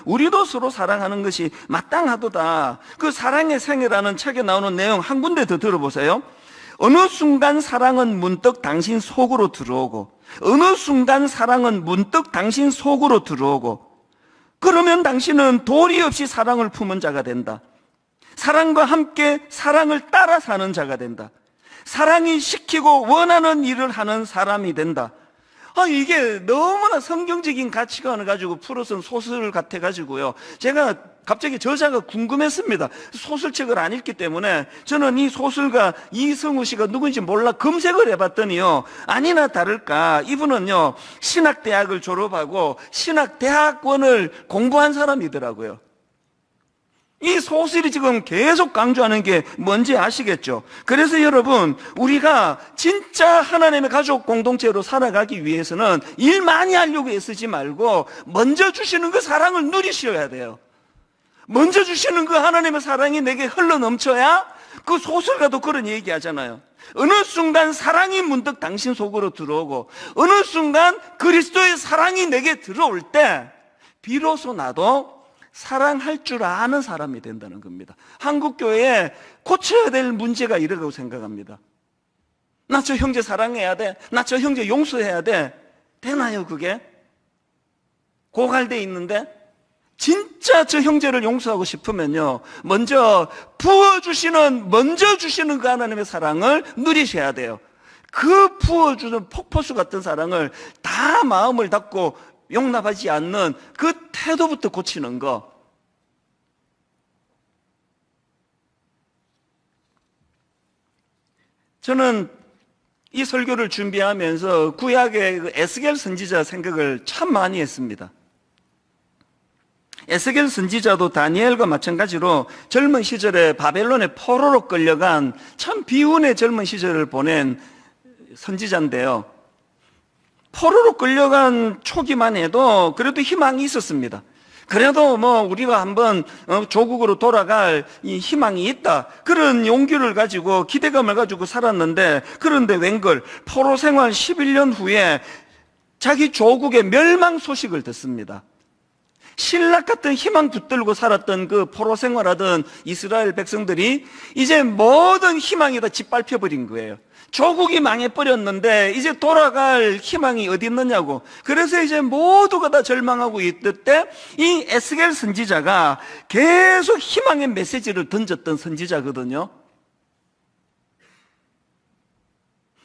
우리도 서로 사랑하는 것이 마땅하도다. 그 사랑의 생애라는 책에 나오는 내용 한 군데 더 들어보세요. 어느 순간 사랑은 문득 당신 속으로 들어오고 그러면 당신은 도리 없이 사랑을 품은 자가 된다. 사랑과 함께 사랑을 따라 사는 자가 된다. 사랑이 시키고 원하는 일을 하는 사람이 된다. 이게 너무나 성경적인 가치관을 가지고 풀어쓴 소설 같아가지고요. 제가 갑자기 저자가 궁금했습니다. 소설책을 안 읽기 때문에 저는 이 소설가 이승우 씨가 누군지 몰라 검색을 해봤더니요. 아니나 다를까 이분은요. 신학대학을 졸업하고 신학대학원을 공부한 사람이더라고요. 이 소설이 지금 계속 강조하는 게 뭔지 아시겠죠? 그래서 여러분 우리가 진짜 하나님의 가족 공동체로 살아가기 위해서는 일 많이 하려고 애쓰지 말고 먼저 주시는 그 사랑을 누리셔야 돼요. 먼저 주시는 그 하나님의 사랑이 내게 흘러넘쳐야 그 소설가도 그런 얘기 하잖아요. 어느 순간 사랑이 문득 당신 속으로 들어오고 어느 순간 그리스도의 사랑이 내게 들어올 때 비로소 나도 사랑할 줄 아는 사람이 된다는 겁니다. 한국교회에 고쳐야 될 문제가 이러고 생각합니다. 나 저 형제 사랑해야 돼. 나 저 형제 용서해야 돼. 되나요 그게? 고갈돼 있는데 진짜 저 형제를 용서하고 싶으면요. 먼저 부어주시는 그 하나님의 사랑을 누리셔야 돼요. 그 부어주는 폭포수 같은 사랑을 다 마음을 닫고 용납하지 않는 그 태도부터 고치는 거. 저는 이 설교를 준비하면서 구약의 그 에스겔 선지자 생각을 참 많이 했습니다. 에스겔 선지자도 다니엘과 마찬가지로 젊은 시절에 바벨론의 포로로 끌려간 참 비운의 젊은 시절을 보낸 선지자인데요. 포로로 끌려간 초기만 해도 그래도 희망이 있었습니다. 그래도 우리가 한번 조국으로 돌아갈 이 희망이 있다, 그런 용기를 가지고 기대감을 가지고 살았는데, 그런데 웬걸 포로 생활 11년 후에 자기 조국의 멸망 소식을 듣습니다. 신락 같은 희망 붙들고 살았던 그 포로 생활하던 이스라엘 백성들이 이제 모든 희망이 다 짓밟혀 버린 거예요. 조국이 망해버렸는데 이제 돌아갈 희망이 어디 있느냐고. 그래서 이제 모두가 다 절망하고 있을 때 이 에스겔 선지자가 계속 희망의 메시지를 던졌던 선지자거든요.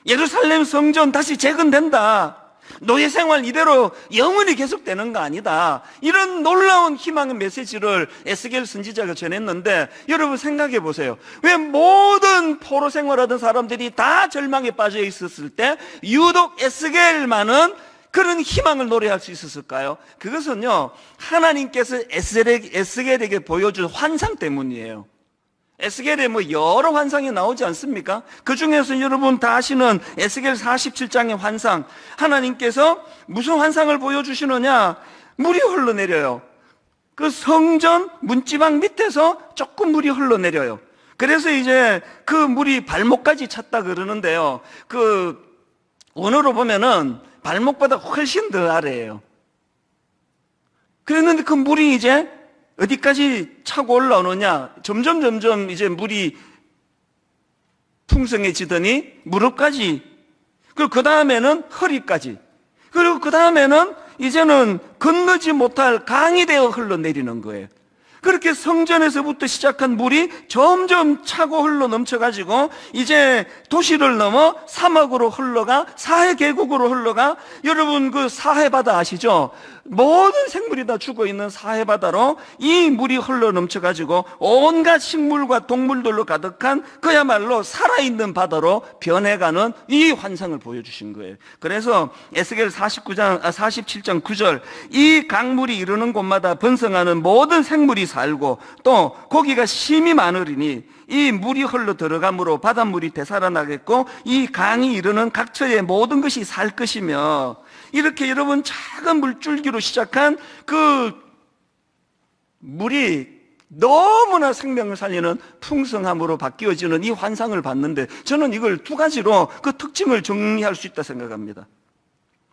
예루살렘 성전 다시 재건된다, 노예 생활 이대로 영원히 계속되는 거 아니다, 이런 놀라운 희망의 메시지를 에스겔 선지자가 전했는데, 여러분 생각해 보세요. 왜 모든 포로 생활하던 사람들이 다 절망에 빠져 있었을 때 유독 에스겔만은 그런 희망을 노래할 수 있었을까요? 그것은요, 하나님께서 에스겔에게 보여준 환상 때문이에요. 에스겔에 여러 환상이 나오지 않습니까? 그 중에서 여러분 다 아시는 에스겔 47장의 환상, 하나님께서 무슨 환상을 보여주시느냐? 물이 흘러내려요. 그 성전 문지방 밑에서 조금 물이 흘러내려요. 그래서 이제 그 물이 발목까지 찼다 그러는데요, 그 원어로 보면은 발목보다 훨씬 더 아래예요. 그랬는데 그 물이 이제 어디까지 차고 올라오느냐? 점점 이제 물이 풍성해지더니 무릎까지, 그리고 그 다음에는 허리까지, 그리고 그 다음에는 이제는 건너지 못할 강이 되어 흘러내리는 거예요. 그렇게 성전에서부터 시작한 물이 점점 차고 흘러 넘쳐가지고 이제 도시를 넘어 사막으로 흘러가, 사해 계곡으로 흘러가. 여러분 그 사해 바다 아시죠? 모든 생물이 다 죽어있는 사해 바다로 이 물이 흘러 넘쳐가지고 온갖 식물과 동물들로 가득한 그야말로 살아있는 바다로 변해가는 이 환상을 보여주신 거예요. 그래서 에스겔 47장 9절, 이 강물이 이르는 곳마다 번성하는 모든 생물이 살고 또 고기가 심히 많으리니 이 물이 흘러 들어감으로 바닷물이 되살아나겠고 이 강이 이르는 각처의 모든 것이 살 것이며, 이렇게 여러분 작은 물줄기로 시작한 그 물이 너무나 생명을 살리는 풍성함으로 바뀌어지는 이 환상을 봤는데, 저는 이걸 두 가지로 그 특징을 정리할 수 있다 생각합니다.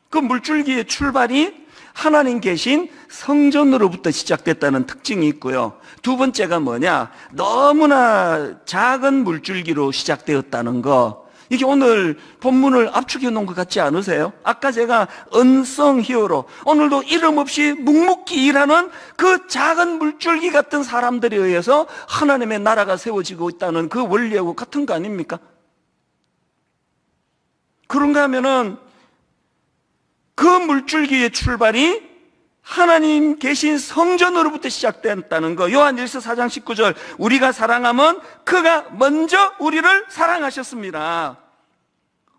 그 물줄기의 출발이 하나님 계신 성전으로부터 시작됐다는 특징이 있고요. 두 번째가 뭐냐? 너무나 작은 물줄기로 시작되었다는 거. 이게 오늘 본문을 압축해 놓은 것 같지 않으세요? 아까 제가 언성 히어로, 오늘도 이름 없이 묵묵히 일하는 그 작은 물줄기 같은 사람들에 의해서 하나님의 나라가 세워지고 있다는 그 원리하고 같은 거 아닙니까? 그런가 하면은 그 물줄기의 출발이 하나님 계신 성전으로부터 시작됐다는 거. 요한일서 4장 19절, 우리가 사랑하면 그가 먼저 우리를 사랑하셨습니다.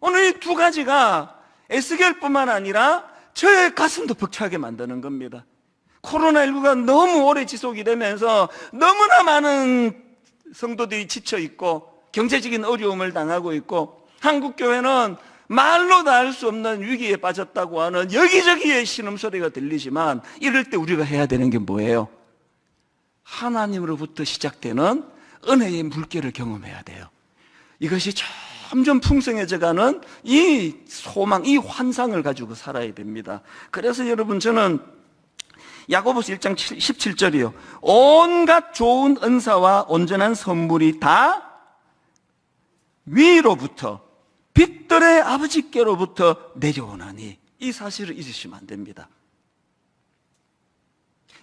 오늘 이 두 가지가 에스겔뿐만 아니라 저의 가슴도 벅차게 만드는 겁니다. 코로나19가 너무 오래 지속이 되면서 너무나 많은 성도들이 지쳐 있고 경제적인 어려움을 당하고 있고, 한국교회는 말로 다 할 수 없는 위기에 빠졌다고 하는 여기저기에 신음소리가 들리지만, 이럴 때 우리가 해야 되는 게 뭐예요? 하나님으로부터 시작되는 은혜의 물결을 경험해야 돼요. 이것이 점점 풍성해져가는 이 소망, 이 환상을 가지고 살아야 됩니다. 그래서 여러분, 저는 야고보서 1장 17절이요, 온갖 좋은 은사와 온전한 선물이 다 위로부터 빛들의 아버지께로부터 내려오나니, 이 사실을 잊으시면 안 됩니다.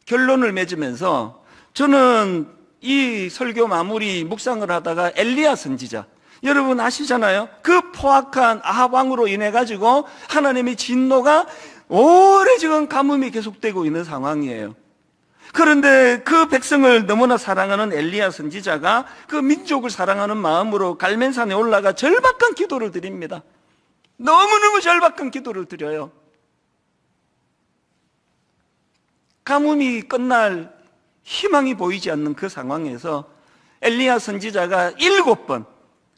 결론을 맺으면서 저는 이 설교 마무리 묵상을 하다가 엘리야 선지자, 여러분 아시잖아요? 그 포악한 아합 왕으로 인해 가지고 하나님의 진노가 오래 지금 가뭄이 계속되고 있는 상황이에요. 그런데 그 백성을 너무나 사랑하는 엘리야 선지자가 그 민족을 사랑하는 마음으로 갈멜산에 올라가 절박한 기도를 드립니다. 너무너무 절박한 기도를 드려요. 가뭄이 끝날 희망이 보이지 않는 그 상황에서 엘리야 선지자가 7번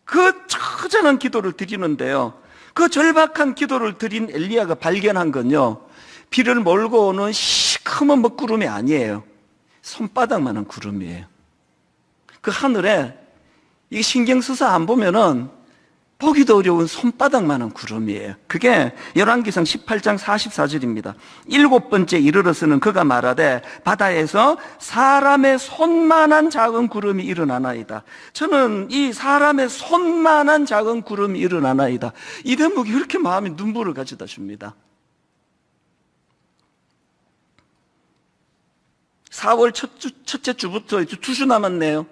그 처절한 기도를 드리는데요, 그 절박한 기도를 드린 엘리야가 발견한 건요, 비를 몰고 오는 시커먼 먹구름이 아니에요. 손바닥만한 구름이에요. 그 하늘에 이게 신경 써서 안 보면은 보기도 어려운 손바닥만한 구름이에요. 그게 열왕기상 18장 44절입니다. 7번째 이르러서는 그가 말하되 바다에서 사람의 손만한 작은 구름이 일어나나이다. 저는 이 사람의 손만한 작은 구름이 일어나나이다, 이 대목이 그렇게 마음에 눈물을 가져다 줍니다. 4월 첫째 주부터 이제 2주 남았네요.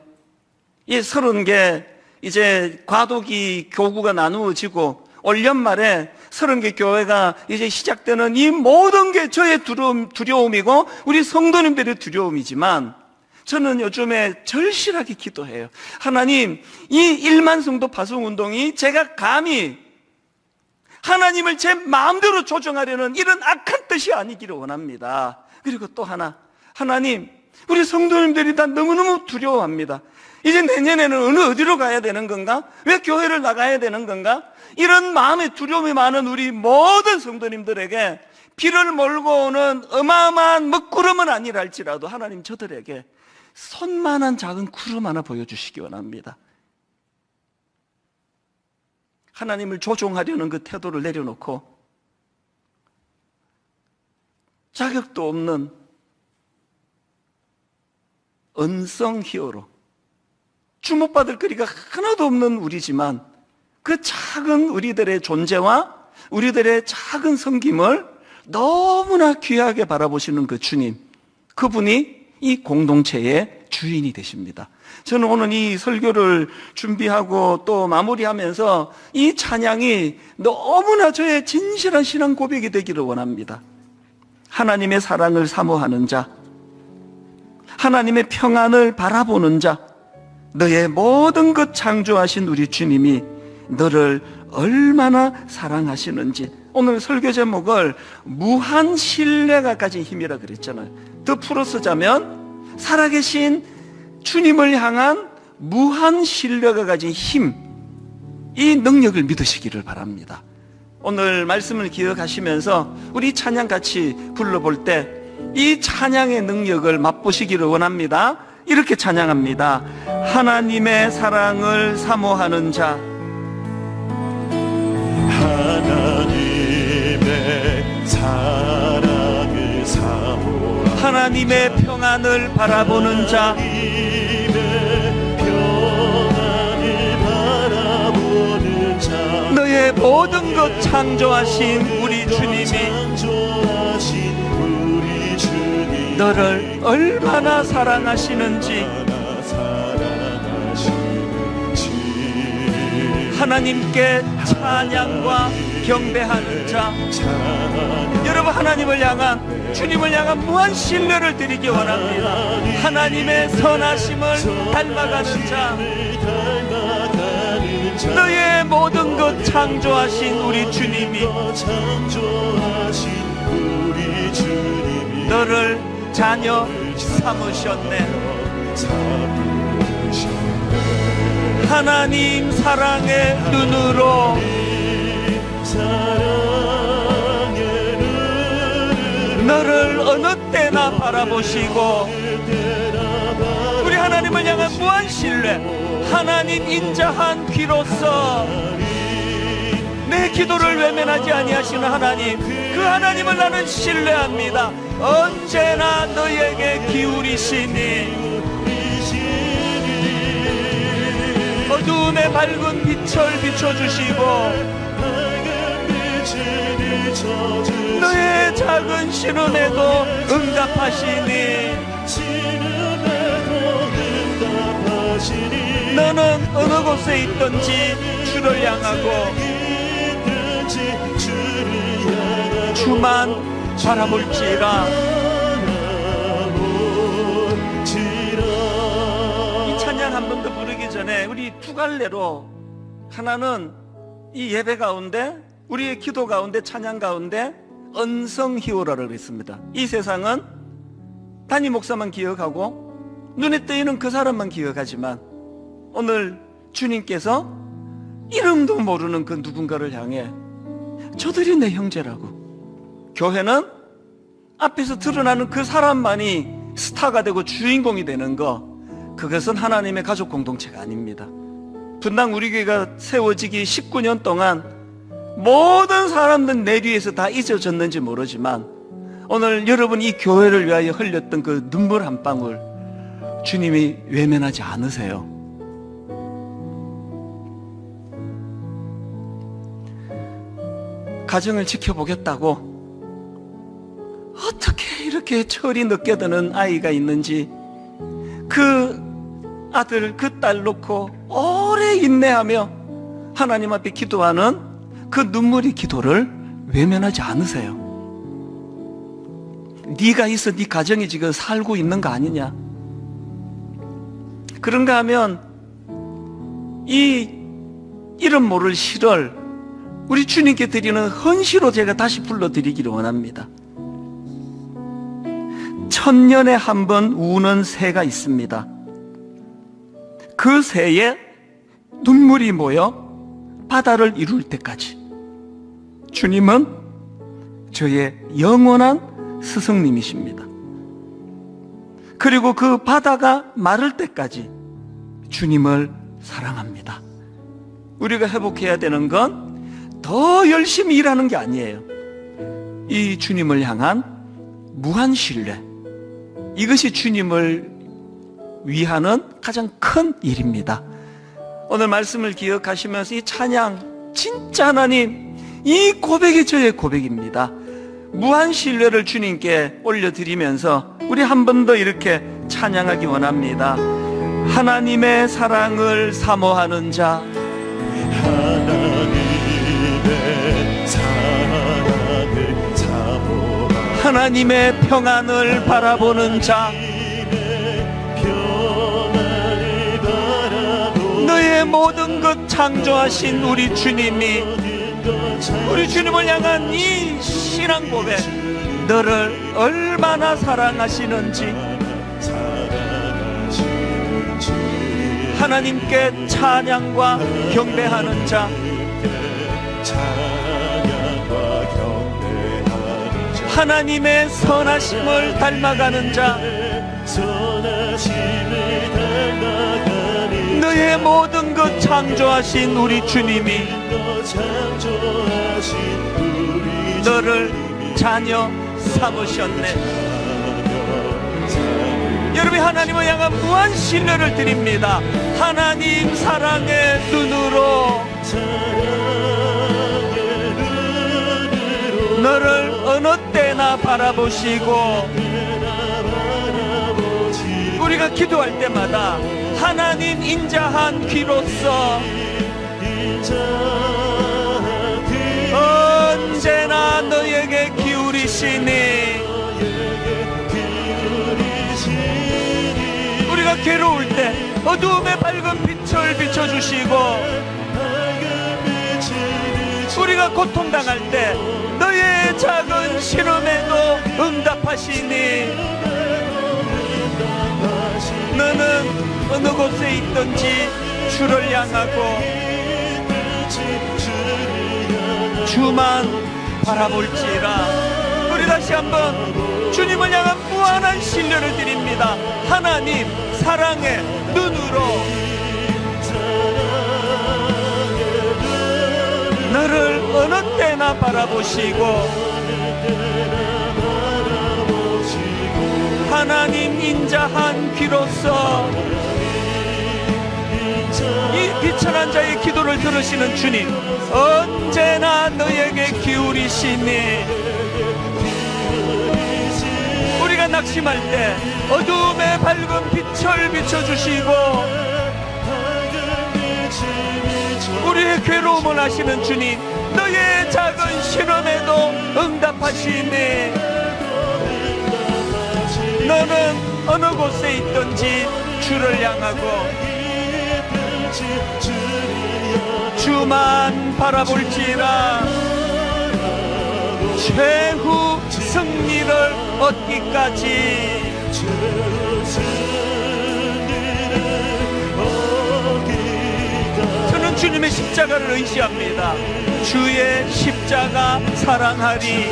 이 30개 이제 과도기 교구가 나누어지고 올 연말에 30개 교회가 이제 시작되는 이 모든 게 저의 두려움이고 우리 성도님들의 두려움이지만, 저는 요즘에 절실하게 기도해요. 하나님, 이 1만 성도 파송운동이 제가 감히 하나님을 제 마음대로 조정하려는 이런 악한 뜻이 아니기를 원합니다. 그리고 또 하나, 하나님, 우리 성도님들이 다 너무너무 두려워합니다. 이제 내년에는 어디로 가야 되는 건가? 왜 교회를 나가야 되는 건가? 이런 마음의 두려움이 많은 우리 모든 성도님들에게 비를 몰고 오는 어마어마한 먹구름은 아니라 할지라도 하나님, 저들에게 손만한 작은 구름 하나 보여주시기 원합니다. 하나님을 조종하려는 그 태도를 내려놓고 자격도 없는 언성 히어로, 주목받을 거리가 하나도 없는 우리지만 그 작은 우리들의 존재와 우리들의 작은 섬김을 너무나 귀하게 바라보시는 그 주님, 그분이 이 공동체의 주인이 되십니다. 저는 오늘 이 설교를 준비하고 또 마무리하면서 이 찬양이 너무나 저의 진실한 신앙 고백이 되기를 원합니다. 하나님의 사랑을 사모하는 자, 하나님의 평안을 바라보는 자, 너의 모든 것 창조하신 우리 주님이 너를 얼마나 사랑하시는지. 오늘 설교 제목을 무한 신뢰가 가진 힘이라 그랬잖아요. 더 풀어 쓰자면 살아계신 주님을 향한 무한 신뢰가 가진 힘, 이 능력을 믿으시기를 바랍니다. 오늘 말씀을 기억하시면서 우리 찬양 같이 불러볼 때 이 찬양의 능력을 맛보시기를 원합니다. 이렇게 찬양합니다. 하나님의 사랑을 사모하는 자, 하나님의 사랑을 사모하는 하나님의 평안을 바라보는 자, 하나님의 평안을 바라보는 자, 너의 모든 것 창조하신 우리 주님이 너를 얼마나 사랑하시는지, 하나님께 찬양과 경배하는 자, 여러분, 하나님을 향한, 주님을 향한 무한 신뢰를 드리기 원합니다. 하나님의 선하심을 닮아가는 자, 너의 모든 것 창조하신 우리 주님이 너를 자녀 삼으셨네. 하나님 사랑의 눈으로 너를 어느 때나 바라보시고, 우리 하나님을 향한 무한 신뢰, 하나님 인자한 귀로서 내 기도를 외면하지 아니하시는 하나님, 그 하나님을 나는 신뢰합니다. 언제나 너에게 기울이시니 어두움의 밝은 빛을 비춰주시고 너의 작은 신음에도 응답하시니 너는 어느 곳에 있든지 주를 향하고 주만 바라볼지라. 이 찬양 한 번 더 부르기 전에 우리 두 갈래로, 하나는 이 예배 가운데, 우리의 기도 가운데, 찬양 가운데 언성희오라고 그랬습니다. 이 세상은 담임 목사만 기억하고 눈에 띄는 그 사람만 기억하지만, 오늘 주님께서 이름도 모르는 그 누군가를 향해 저들이 내 형제라고, 교회는 앞에서 드러나는 그 사람만이 스타가 되고 주인공이 되는 거, 그것은 하나님의 가족 공동체가 아닙니다. 분당 우리 교회가 세워지기 19년 동안 모든 사람들 내 뒤에서 다 잊어졌는지 모르지만, 오늘 여러분 이 교회를 위하여 흘렸던 그 눈물 한 방울 주님이 외면하지 않으세요. 가정을 지켜보겠다고 어떻게 이렇게 철이 늦게 드는 아이가 있는지, 그 아들, 그 딸 놓고 오래 인내하며 하나님 앞에 기도하는 그 눈물의 기도를 외면하지 않으세요. 네가 있어 네 가정이 지금 살고 있는 거 아니냐. 그런가 하면 이 이름 모를 시를 우리 주님께 드리는 헌시로 제가 다시 불러드리기를 원합니다. 천년에 한 번 우는 새가 있습니다. 그 새에 눈물이 모여 바다를 이룰 때까지 주님은 저의 영원한 스승님이십니다. 그리고 그 바다가 마를 때까지 주님을 사랑합니다. 우리가 회복해야 되는 건 더 열심히 일하는 게 아니에요. 이 주님을 향한 무한 신뢰, 이것이 주님을 위하는 가장 큰 일입니다. 오늘 말씀을 기억하시면서 이 찬양, 진짜 하나님, 이 고백이 저의 고백입니다. 무한 신뢰를 주님께 올려드리면서 우리 한 번 더 이렇게 찬양하기 원합니다. 하나님의 사랑을 사모하는 자, 하나님의 평안을 바라보는 자, 너의 모든 것 창조하신 우리 주님이, 우리 주님을 향한 이 신앙 고백, 너를 얼마나 사랑하시는지 하나님께 찬양과 경배하는 자, 하나님의 선하심을 닮아가는 자, 너의 모든 것 창조하신 우리 주님이 너를 자녀 삼으셨네. 여러분이 하나님을 향한 무한 신뢰를 드립니다. 하나님 사랑의 눈으로 너를 어느 때나 바라보시고, 우리가 기도할 때마다 하나님 인자한 귀로서 언제나 너에게 기울이시니, 우리가 괴로울 때 어두움의 밝은 빛을 비춰주시고, 우리가 고통당할 때 너의 작은 신음에도 응답하시니, 너는 어느 곳에 있든지 주를 향하고 주만 바라볼지라. 우리 다시 한번 주님을 향한 무한한 신뢰를 드립니다. 하나님 사랑의 눈으로 너를 어느 때나 바라보시고, 하나님 인자한 귀로서 이 비천한 자의 기도를 들으시는 주님, 언제나 너에게 기울이시니, 우리가 낙심할 때 어두움의 밝은 빛을 비춰주시고, 우리의 괴로움을 아시는 주님, 너의 작은 신음에도 응답하시니, 너는 어느 곳에 있든지 주를 향하고 주만 바라볼지라 최후 승리를 얻기까지. 저는 주님의 십자가를 의지합니다. 주의 십자가 사랑하리.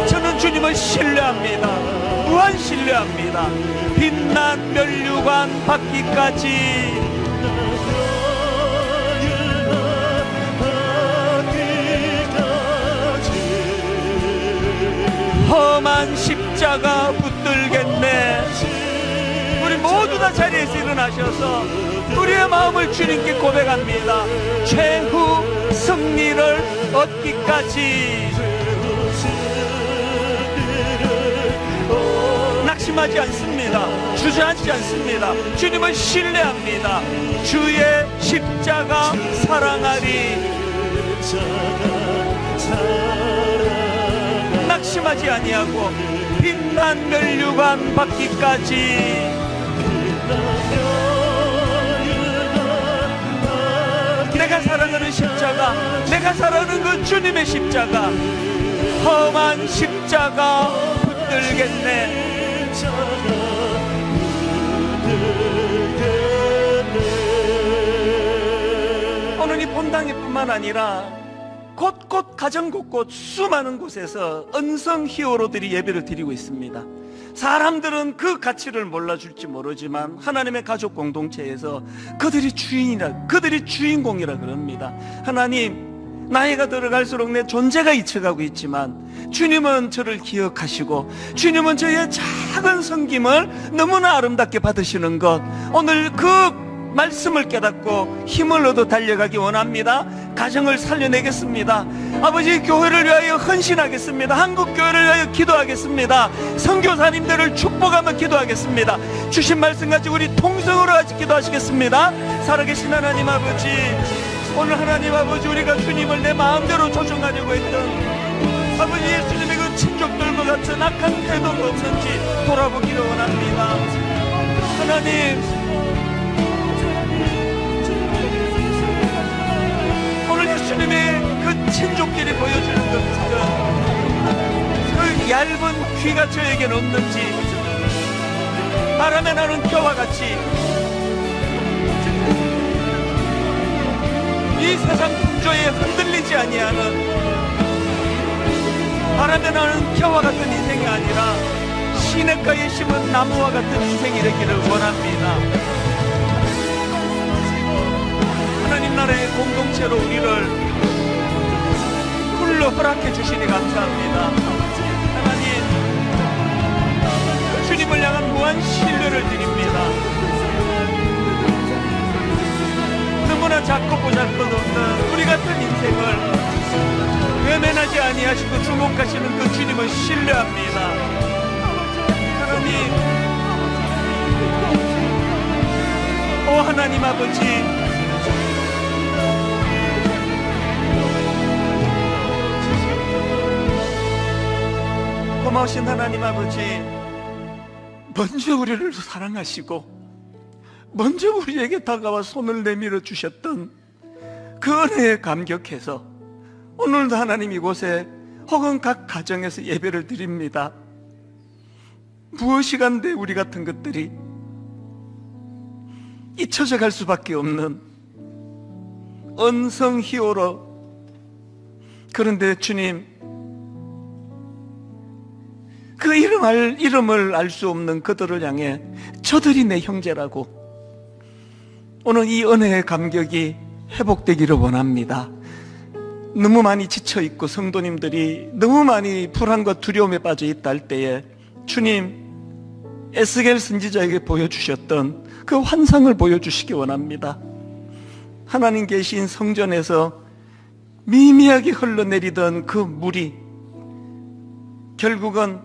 저는 주님을 신뢰합니다. 무한 신뢰합니다. 빛난 면류관 받기까지. 험한 십자가 붙들겠네. 우리 모두 다 자리에서 일어나셔서 우리의 마음을 주님께 고백합니다. 최후 승리를 얻기까지. 낙심하지 않습니다. 주저앉지 않습니다. 주님을 신뢰합니다. 주의 십자가 사랑하리. 낙심하지 아니하고 빛난 면류관 받기까지. 내가 사랑하는 십자가, 내가 사랑하는 그 주님의 십자가, 험한 십자가 붙들겠네. 오늘 이 본당에뿐만 아니라 곳곳 가정 곳곳 수많은 곳에서 언성 히어로들이 예배를 드리고 있습니다. 사람들은 그 가치를 몰라줄지 모르지만 하나님의 가족 공동체에서 그들이 주인이라, 그들이 주인공이라 그럽니다. 하나님, 나이가 들어갈수록 내 존재가 잊혀가고 있지만 주님은 저를 기억하시고 주님은 저의 작은 섬김을 너무나 아름답게 받으시는 것, 오늘 그 말씀을 깨닫고 힘을 얻어 달려가기 원합니다. 가정을 살려내겠습니다. 아버지, 교회를 위하여 헌신하겠습니다. 한국교회를 위하여 기도하겠습니다. 선교사님들을 축복하며 기도하겠습니다. 주신 말씀 가지고 우리 통성으로 같이 기도하시겠습니다. 살아계신 하나님 아버지, 오늘 하나님 아버지, 우리가 주님을 내 마음대로 조종하려고 했던 아버지 예수님의 그 친족들과 같은 악한 태도가 없는지 돌아보기를 원합니다. 하나님, 오늘 예수님의 그 친족들이 보여주는 그 얇은 귀가 저에게는 없는지, 바람에 나는 겨와 같이 이 세상 풍조에 흔들리지 아니하는 바람에 나는 겨와 같은 인생이 아니라 시냇가에 심은 나무와 같은 인생이 되기를 원합니다. 하나님 나라의 공동체로 우리를 홀로 허락해 주시니 감사합니다. 하나님, 주님을 향한 무한 신뢰를 드립니다. 너무나 작고 보잘것없는 우리 같은 인생을 외면하지 아니하시고 주목하시는 그 주님을 신뢰합니다. 하나님, 오 하나님 아버지, 고마우신 하나님 아버지, 먼저 우리를 사랑하시고 먼저 우리에게 다가와 손을 내밀어 주셨던 그 은혜에 감격해서 오늘도 하나님 이곳에 혹은 각 가정에서 예배를 드립니다. 무엇이 간데 우리 같은 것들이 잊혀져 갈 수밖에 없는 언성 히어로. 그런데 주님, 그 이름을 알 수 없는 그들을 향해 저들이 내 형제라고, 오늘 이 은혜의 감격이 회복되기를 원합니다. 너무 많이 지쳐있고 성도님들이 너무 많이 불안과 두려움에 빠져 있다 할 때에 주님, 에스겔 선지자에게 보여주셨던 그 환상을 보여주시기 원합니다. 하나님 계신 성전에서 미미하게 흘러내리던 그 물이 결국은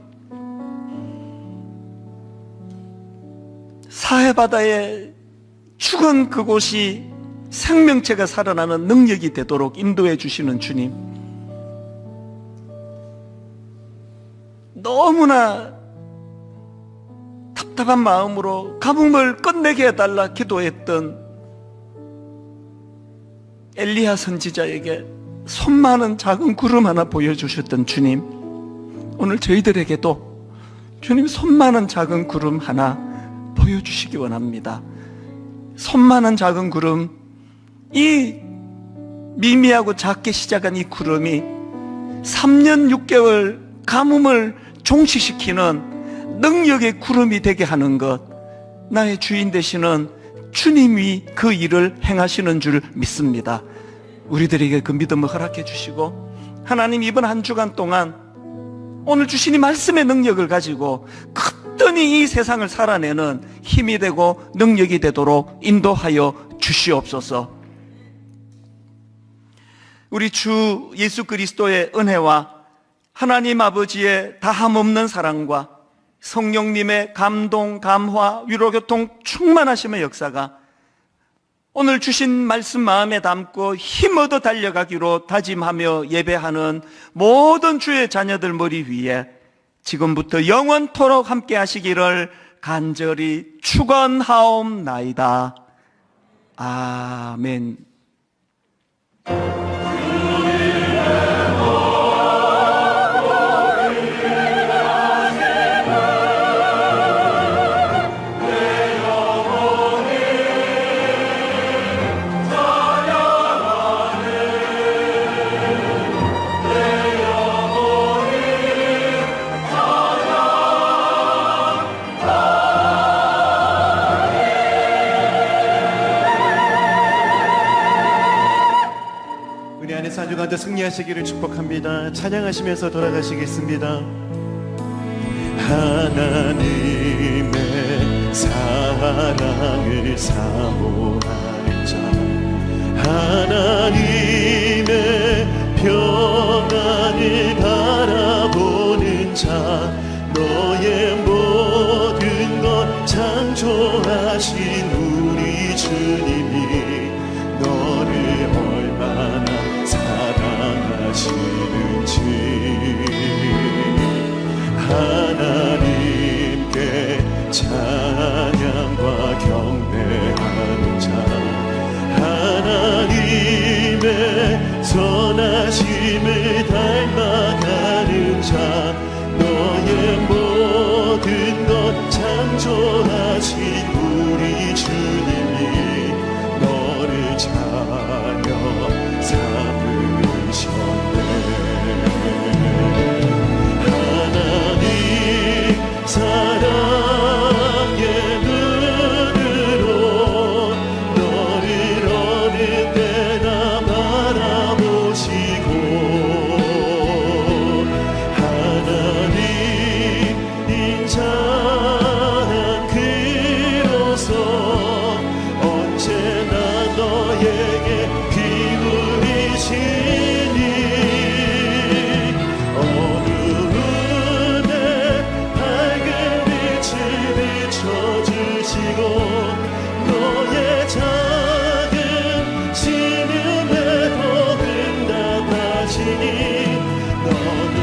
사해바다에 죽은 그곳이 생명체가 살아나는 능력이 되도록 인도해 주시는 주님, 너무나 답답한 마음으로 가뭄을 끝내게 해달라 기도했던 엘리야 선지자에게 손 많은 작은 구름 하나 보여주셨던 주님, 오늘 저희들에게도 주님 손 많은 작은 구름 하나 보여주시기 원합니다. 손 많은 작은 구름, 이 미미하고 작게 시작한 이 구름이 3년 6개월 가뭄을 종식시키는 능력의 구름이 되게 하는 것, 나의 주인 되시는 주님이 그 일을 행하시는 줄 믿습니다. 우리들에게 그 믿음을 허락해 주시고, 하나님 이번 한 주간 동안 오늘 주신 이 말씀의 능력을 가지고 거뜬히 이 세상을 살아내는 힘이 되고 능력이 되도록 인도하여 주시옵소서. 우리 주 예수 그리스도의 은혜와 하나님 아버지의 다함없는 사랑과 성령님의 감동, 감화, 위로교통 충만하심의 역사가 오늘 주신 말씀 마음에 담고 힘 얻어 달려가기로 다짐하며 예배하는 모든 주의 자녀들 머리 위에 지금부터 영원토록 함께 하시기를 간절히 축원하옵나이다. 아멘. 은혜 안에서 한 주간 더 승리하시기를 축복합니다. 찬양하시면서 돌아가시겠습니다. 하나님의 사랑을 사모하는 자, 하나님의 평안을 바라보는 자, 너의 모든 것 창조하신 우리 주님이 너를 얼마나 사랑하시는지, 하나님께 찬양과 경배하는 자, 하나님의 선하심을 닮아가는 자, 너의 모든 것 창조하신 우리 주님이 너를 자녀 삼으셨네. 하나님 사랑의 눈으로 너를 어느 때나 바라보시고, 하나님 인자한 그로서 언제나 너에게 기울이시니, 어두운데 밝은 빛을 비춰주시고, 너의 작은 신음에도 응답하시니, 너는